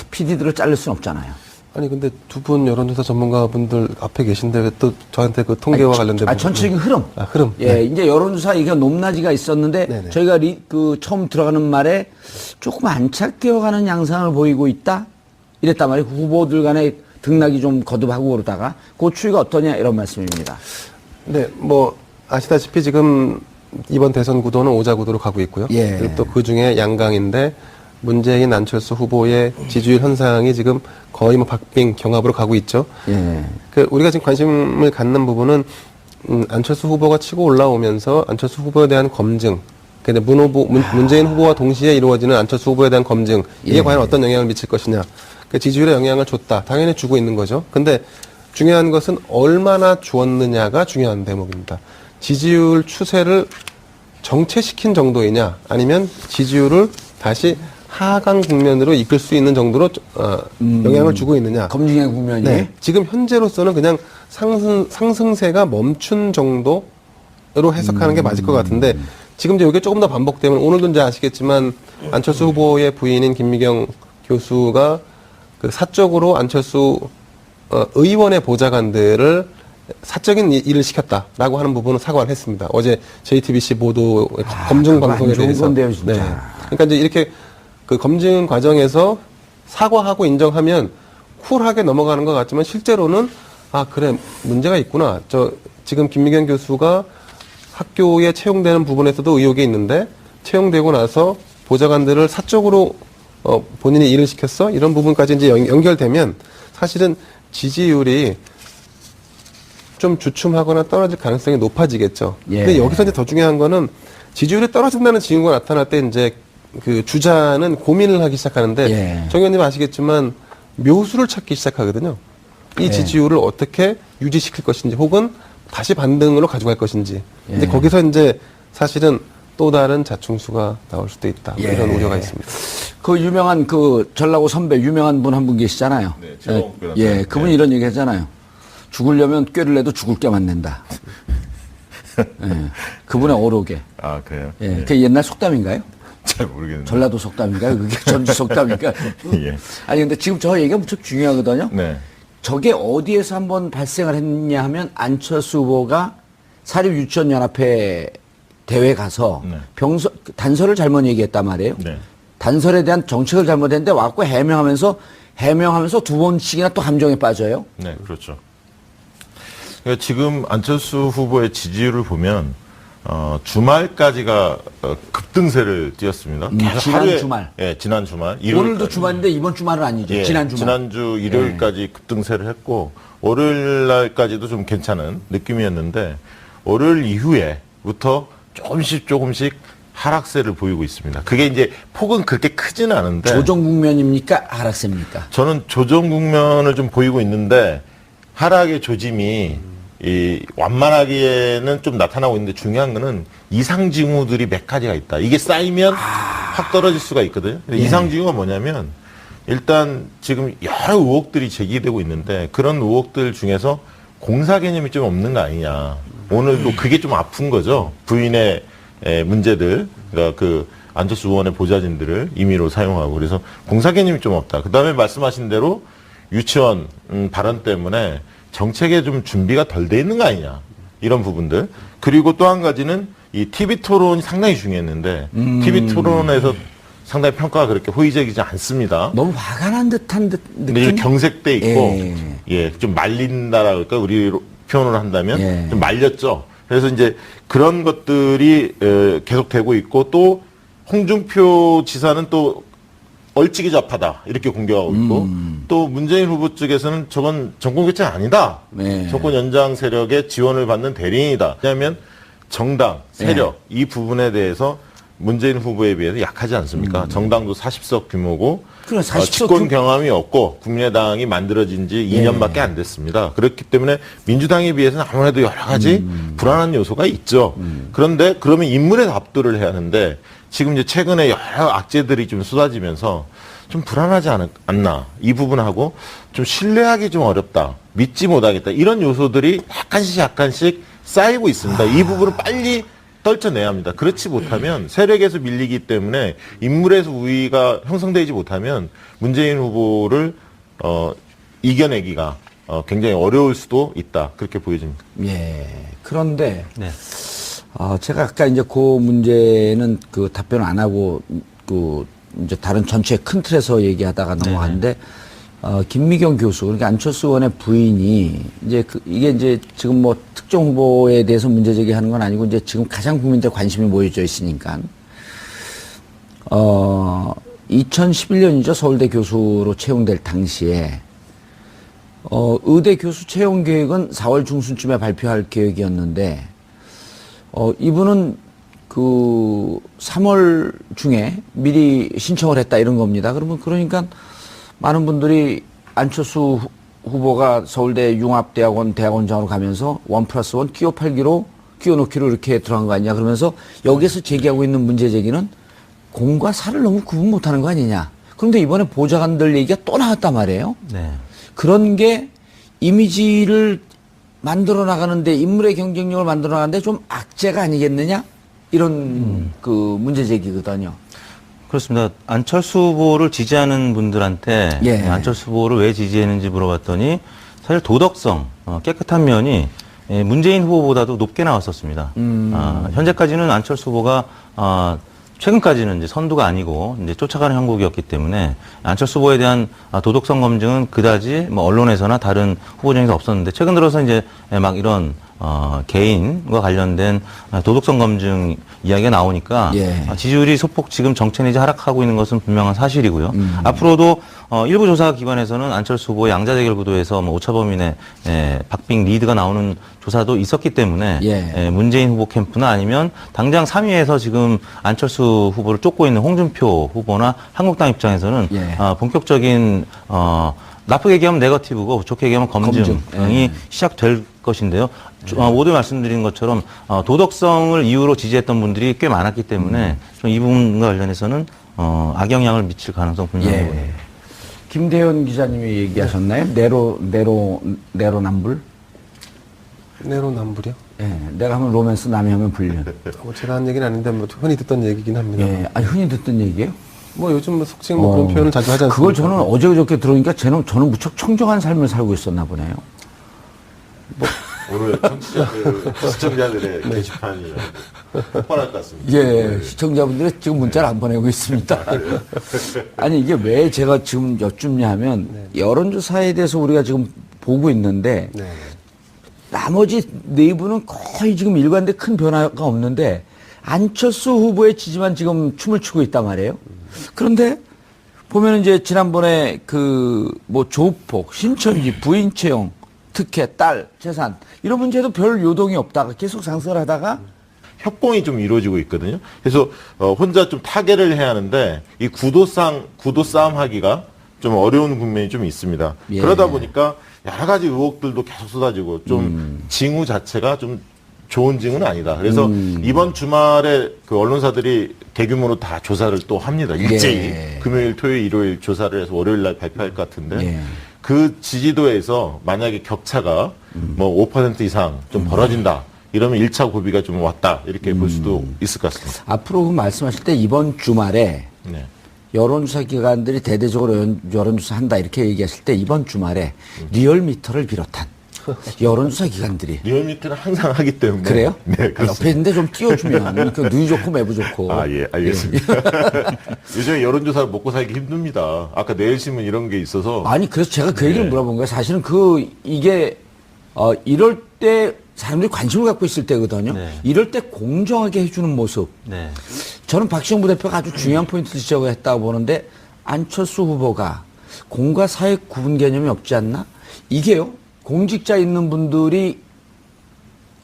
PD들을 자를 수는 없잖아요. 아니, 근데 두 분 여론조사 전문가분들 앞에 계신데 왜 또 저한테 그 통계와 관련된 부분- 전체적인 흐름. 아, 흐름. 예, 네. 이제 여론조사 이게 높낮이가 있었는데 네네. 저희가 처음 들어가는 말에 조금 안착되어가는 양상을 보이고 있다. 이랬단 말이에요. 후보들 간의 등락이 좀 거듭하고 그러다가 그 추이가 어떠냐 이런 말씀입니다. 네, 뭐 아시다시피 지금 이번 대선 구도는 오자 구도로 가고 있고요. 예. 그리고 또 그 중에 양강인데 문재인, 안철수 후보의 지지율 현상이 지금 거의 뭐 박빙 경합으로 가고 있죠. 예. 그 우리가 지금 관심을 갖는 부분은 안철수 후보가 치고 올라오면서 안철수 후보에 대한 검증, 근데 문재인 후보와 동시에 이루어지는 안철수 후보에 대한 검증 이게 예. 과연 어떤 영향을 미칠 것이냐. 그 지지율에 영향을 줬다. 당연히 주고 있는 거죠. 근데 중요한 것은 얼마나 주었느냐가 중요한 대목입니다. 지지율 추세를 정체시킨 정도이냐, 아니면 지지율을 다시 하강 국면으로 이끌 수 있는 정도로 영향을 주고 있느냐. 검증의 국면이. 네. 지금 현재로서는 그냥 상승세가 멈춘 정도로 해석하는 게 맞을 것 같은데, 지금 이제 이게 조금 더 반복되면, 오늘도 이제 아시겠지만 안철수 후보의 부인인 김미경 교수가 그 사적으로 안철수 의원의 보좌관들을 사적인 일을 시켰다라고 하는 부분은 사과를 했습니다. 어제 JTBC 보도 검증 그거 방송에 안 좋은 대해서. 건데요, 진짜. 네. 그러니까 이제 이렇게 그 검증 과정에서 사과하고 인정하면 쿨하게 넘어가는 것 같지만 실제로는 아, 그래, 문제가 있구나. 지금 김미경 교수가 학교에 채용되는 부분에서도 의혹이 있는데 채용되고 나서 보좌관들을 사적으로 본인이 일을 시켰어? 이런 부분까지 이제 연결되면 사실은 지지율이 좀 주춤하거나 떨어질 가능성이 높아지겠죠. 예. 근데 여기서 이제 더 중요한 거는 지지율이 떨어진다는 징후가 나타날 때 이제 그 주자는 고민을 하기 시작하는데 예. 정 의원님 아시겠지만 묘수를 찾기 시작하거든요. 이 예. 지지율을 어떻게 유지시킬 것인지 혹은 다시 반등으로 가져갈 것인지. 근데 예. 거기서 이제 사실은 또 다른 자충수가 나올 수도 있다. 뭐 예. 이런 우려가 있습니다. 그 유명한 그 전라고 선배 유명한 분 한 분 계시잖아요. 네, 최동욱 변호사. 예, 그분이 네. 이런 얘기 하잖아요. 죽으려면 꾀를 내도 죽을 게만 낸다. 예, 그분의 어록에. 아, 그래요? 예, 그게 옛날 속담인가요? 잘 모르겠는데. 전라도 속담인가요? 그게 전주 속담인가요? 예. 아니 근데 지금 저 얘기가 무척 중요하거든요. 네. 저게 어디에서 한번 발생을 했냐 하면 안철수 후보가 사립유치원연합회 대회 가서 네. 단서를 잘못 얘기했단 말이에요. 네. 단설에 대한 정책을 잘못했는데 와갖고 해명하면서 두 번씩이나 또 함정에 빠져요. 네, 그렇죠. 그러니까 지금 안철수 후보의 지지율을 보면 주말까지가 급등세를 띄었습니다. 계속 지난 하루에, 주말. 예, 지난 주말. 오늘도 일요일까지. 주말인데 이번 주말은 아니죠. 예, 지난 주말. 지난주 일요일까지 급등세를 했고 월요일 날까지도 좀 괜찮은 느낌이었는데 월요일 이후에부터 조금씩 하락세를 보이고 있습니다. 그게 이제 폭은 그렇게 크지는 않은데 조정 국면입니까? 하락세입니까? 저는 조정 국면을 좀 보이고 있는데 하락의 조짐이 완만하게는 좀 나타나고 있는데 중요한 거는 이상 징후들이 몇 가지가 있다. 이게 쌓이면 확 떨어질 수가 있거든요. 근데 이상 징후가 뭐냐면 일단 지금 여러 의혹들이 제기되고 있는데 그런 의혹들 중에서 공사 개념이 좀 없는 거 아니냐. 오늘도 그게 좀 아픈 거죠. 부인의 문제들, 그러니까 그 안철수 의원의 보좌진들을 임의로 사용하고 그래서 공사 개념이 좀 없다. 그 다음에 말씀하신 대로 유치원 발언 때문에 정책에 좀 준비가 덜 돼 있는 거 아니냐. 이런 부분들. 그리고 또 한 가지는 이 TV 토론이 상당히 중요했는데 TV 토론에서 상당히 평가가 그렇게 호의적이지 않습니다. 너무 화가 난 듯한 근데 이제 느낌? 경색돼 있고 좀 말린다라 그럴까 우리로 표현을 한다면 예. 좀 말렸죠. 그래서 이제 그런 것들이 계속되고 있고 또 홍준표 지사는 또 얼찍이 좌파다 이렇게 공격하고 있고 또 문재인 후보 측에서는 저건 정권 교체가 아니다. 네. 정권 연장 세력의 지원을 받는 대리인이다. 왜냐하면 정당 세력 이 부분에 대해서 문재인 후보에 비해서 약하지 않습니까? 정당도 40석 규모고 그래, 40석 집권 경험이 없고 국민의당이 만들어진 지 2년밖에 안 됐습니다. 그렇기 때문에 민주당에 비해서는 아무래도 여러 가지 불안한 요소가 있죠. 그런데 그러면 인물에 압도를 해야 하는데 지금 이제 최근에 여러 악재들이 좀 쏟아지면서 좀 불안하지 않나. 이 부분하고 좀 신뢰하기 좀 어렵다. 믿지 못하겠다. 이런 요소들이 약간씩 쌓이고 있습니다. 이 부분을 빨리 떨쳐내야 합니다. 그렇지 못하면 세력에서 밀리기 때문에 인물에서 우위가 형성되지 못하면 문재인 후보를 이겨내기가 굉장히 어려울 수도 있다. 그렇게 보여집니다. 예. 그런데 네. 제가 아까 이제 그 문제는 그 답변을 안 하고 그 이제 다른 전체 큰 틀에서 얘기하다가 넘어갔는데 김미경 교수, 그러니까 안철수 의원의 부인이 이제 이게 이제 지금 뭐 특정 후보에 대해서 문제 제기하는 건 아니고 이제 지금 가장 국민들 관심이 모여져 있으니까 2011년이죠. 서울대 교수로 채용될 당시에 의대 교수 채용 계획은 4월 중순쯤에 발표할 계획이었는데 이분은 그 3월 중에 미리 신청을 했다 이런 겁니다. 그러니까 많은 분들이 안철수 후보가 서울대 융합대학원 대학원장으로 가면서 1+1 끼워놓기로 이렇게 들어간 거 아니냐 그러면서 여기에서 제기하고 있는 문제 제기는 공과 사를 너무 구분 못하는 거 아니냐. 그런데 이번에 보좌관들 얘기가 또 나왔단 말이에요. 네. 그런 게 이미지를 만들어 나가는데 인물의 경쟁력을 만들어 나가는데 좀 악재가 아니겠느냐 이런 그 문제 제기거든요. 그렇습니다. 안철수 후보를 지지하는 분들한테 예. 안철수 후보를 왜 지지했는지 물어봤더니 사실 도덕성, 깨끗한 면이 문재인 후보보다도 높게 나왔었습니다. 현재까지는 안철수 후보가 최근까지는 이제 선두가 아니고 이제 쫓아가는 형국이었기 때문에 안철수 후보에 대한 도덕성 검증은 그다지 뭐 언론에서나 다른 후보 중에서 없었는데 최근 들어서 이제 막 이런 개인과 관련된 도덕성 검증 이야기가 나오니까 예. 지지율이 소폭 지금 정체 내지 하락하고 있는 것은 분명한 사실이고요. 앞으로도 일부 조사 기관에서는 안철수 후보의 양자 대결 구도에서 뭐 오차범위내 박빙 리드가 나오는 조사도 있었기 때문에 예. 문재인 후보 캠프나 아니면 당장 3위에서 지금 안철수 후보를 쫓고 있는 홍준표 후보나 한국당 입장에서는 예. 본격적인 나쁘게 얘기하면 네거티브고 좋게 얘기하면 검증이 예. 시작될 것인데요. 모두 말씀드린 것처럼 도덕성을 이유로 지지했던 분들이 꽤 많았기 때문에 좀 이 부분과 관련해서는 악영향을 미칠 가능성 분명히 보입니다. 예. 김대현 기자님이 얘기하셨나요? 내로남불? 내로남불이요? 예. 내가 하면 로맨스, 남이 하면 불륜. 뭐 제가 한 얘기는 아닌데 뭐 흔히 듣던 얘기긴 합니다. 예. 아니, 흔히 듣던 얘기예요? 뭐 요즘 뭐 속칭 뭐 그런 표현을 자주 하지 않습니까? 그걸 저는 어제 그저께 들으니까 저는 무척 청정한 삶을 살고 있었나 보네요. 오늘 시청자들의 게시판이 폭발할 것 같습니다. 예, 시청자분들이 지금 문자를 안 보내고 있습니다. 아니, 이게 왜 제가 지금 여쭙냐 하면 여론조사에 대해서 우리가 지금 보고 있는데 네. 나머지 내부는 거의 지금 일관돼 큰 변화가 없는데 안철수 후보의 지지만 지금 춤을 추고 있단 말이에요. 그런데 보면 이제 지난번에 그 뭐 조폭, 신천지, 부인 채용, 특혜, 딸, 재산 이런 문제도 별 요동이 없다가 계속 상승을 하다가 협공이 좀 이루어지고 있거든요. 그래서 혼자 좀 타결을 해야 하는데 이 구도 싸움 하기가 좀 어려운 국면이 좀 있습니다. 예. 그러다 보니까 여러 가지 의혹들도 계속 쏟아지고 좀 징후 자체가 좀 좋은 징후는 아니다. 그래서 이번 주말에 그 언론사들이 대규모로 다 조사를 또 합니다. 일제히 예. 금요일, 토요일, 일요일 조사를 해서 월요일 날 발표할 것 같은데 예. 그 지지도에서 만약에 격차가 뭐 5% 이상 좀 벌어진다. 이러면 1차 고비가 좀 왔다. 이렇게 볼 수도 있을 것 같습니다. 앞으로 그 말씀하실 때 이번 주말에 네. 여론조사 기관들이 대대적으로 여론조사 한다 이렇게 얘기하실 때 이번 주말에 리얼미터를 비롯한 여론조사 기관들이 리얼미터는 항상 하기 때문에. 그래요? 네, 옆에 그렇습니다. 있는데 좀 띄워주면 그 눈이 좋고 매부 좋고. 아, 예, 알겠습니다. 요즘에 여론조사 먹고 살기 힘듭니다. 아까 내일신문 이런 게 있어서. 아니 그래서 제가 그 얘기를 네. 물어본 거예요. 사실은 이게 이럴 때 사람들이 관심을 갖고 있을 때거든요. 네. 이럴 때 공정하게 해주는 모습. 네. 저는 박시영 부대표가 아주 중요한 포인트를 지적했다고 보는데 안철수 후보가 공과 사의 구분 개념이 없지 않나? 이게요. 공직자 있는 분들이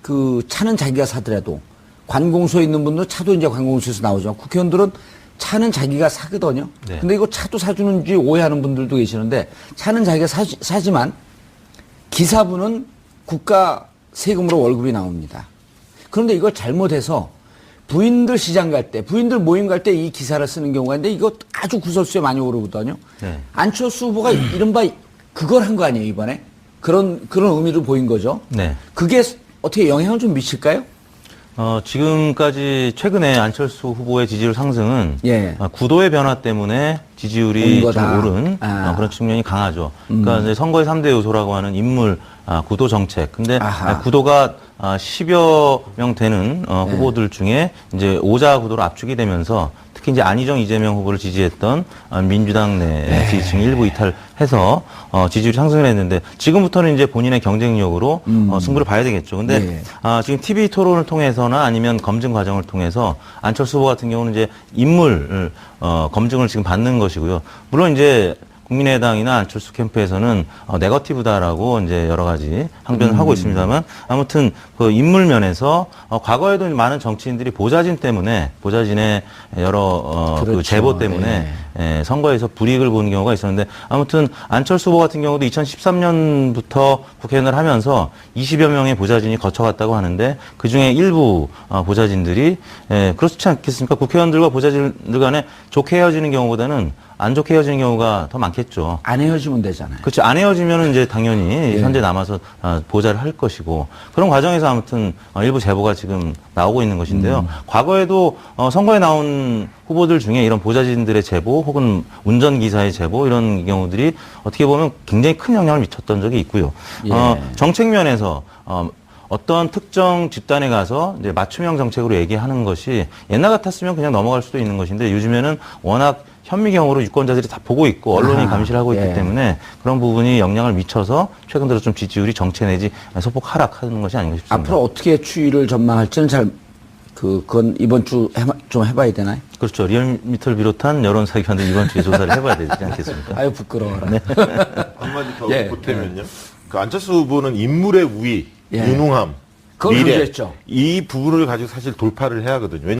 그 차는 자기가 사더라도 관공서에 있는 분들 차도 이제 관공서에서 나오죠. 국회의원들은 차는 자기가 사거든요. 네. 근데 이거 차도 사주는지 오해하는 분들도 계시는데 차는 자기가 사지만 기사분은 국가 세금으로 월급이 나옵니다. 그런데 이걸 잘못해서 부인들 시장 갈 때, 부인들 모임 갈 때 이 기사를 쓰는 경우가 있는데 이거 아주 구설수에 많이 오르거든요. 네. 안철수 후보가 이른바 그걸 한 거 아니에요, 이번에? 그런 의미를 보인 거죠. 네. 그게 어떻게 영향을 좀 미칠까요? 지금까지 최근에 안철수 후보의 지지율 상승은 예. 구도의 변화 때문에 지지율이 온 좀 거다. 오른 그런 측면이 강하죠. 그러니까 이제 선거의 3대 요소라고 하는 인물, 구도 정책. 근데 아하. 구도가 10여 명 되는 후보들 중에 이제 오자 구도로 압축이 되면서 특히 이제 안희정, 이재명 후보를 지지했던 민주당 내 지지층이 일부 이탈해서 지지율이 상승을 했는데 지금부터는 이제 본인의 경쟁력으로 승부를 봐야 되겠죠. 근데 네. 지금 TV 토론을 통해서나 아니면 검증 과정을 통해서 안철수 후보 같은 경우는 이제 인물 검증을 지금 받는 것이고요. 물론 이제 국민의당이나 안철수 캠프에서는 네거티브다라고 이제 여러 가지 항변을 하고 있습니다만 아무튼 그 인물 면에서 과거에도 많은 정치인들이 보좌진의 여러 그 그렇죠. 제보 때문에 선거에서 불이익을 보는 경우가 있었는데 아무튼 안철수 후보 같은 경우도 2013년부터 국회의원을 하면서 20여 명의 보좌진이 거쳐갔다고 하는데 그중에 일부 보좌진들이 그렇지 않겠습니까? 국회의원들과 보좌진들 간에 좋게 헤어지는 경우보다는 안 좋게 헤어지는 경우가 더 많겠죠. 안 헤어지면 되잖아요. 그렇죠. 안 헤어지면은 이제 당연히 현재 남아서 보좌를 할 것이고 그런 과정에서 아무튼 일부 제보가 지금 나오고 있는 것인데요. 과거에도 선거에 나온 후보들 중에 이런 보좌진들의 제보 혹은 운전기사의 제보 이런 경우들이 어떻게 보면 굉장히 큰 영향을 미쳤던 적이 있고요. 예. 정책 면에서 어떤 특정 집단에 가서 이제 맞춤형 정책으로 얘기하는 것이 옛날 같았으면 그냥 넘어갈 수도 있는 것인데 요즘에는 워낙 현미경으로 유권자들이 다 보고 있고 언론이 아하, 감시를 하고 있기 예. 때문에 그런 부분이 영향을 미쳐서 최근 들어 좀 지지율이 정체 내지 소폭 하락하는 것이 아닌가 싶습니다. 앞으로 어떻게 추이를 전망할지는 그건 이번 주 좀 해봐야 되나요? 그렇죠. 리얼미터를 비롯한 여론사기관들 이번 주에 조사를 해봐야 되지 않겠습니까? 아유, 부끄러워라. 한마디 더 예. 보태면요. 그 안철수 후보는 인물의 우위, 예. 유능함, 그걸 미래 강조했죠. 이 부분을 가지고 사실 돌파를 해야 하거든요.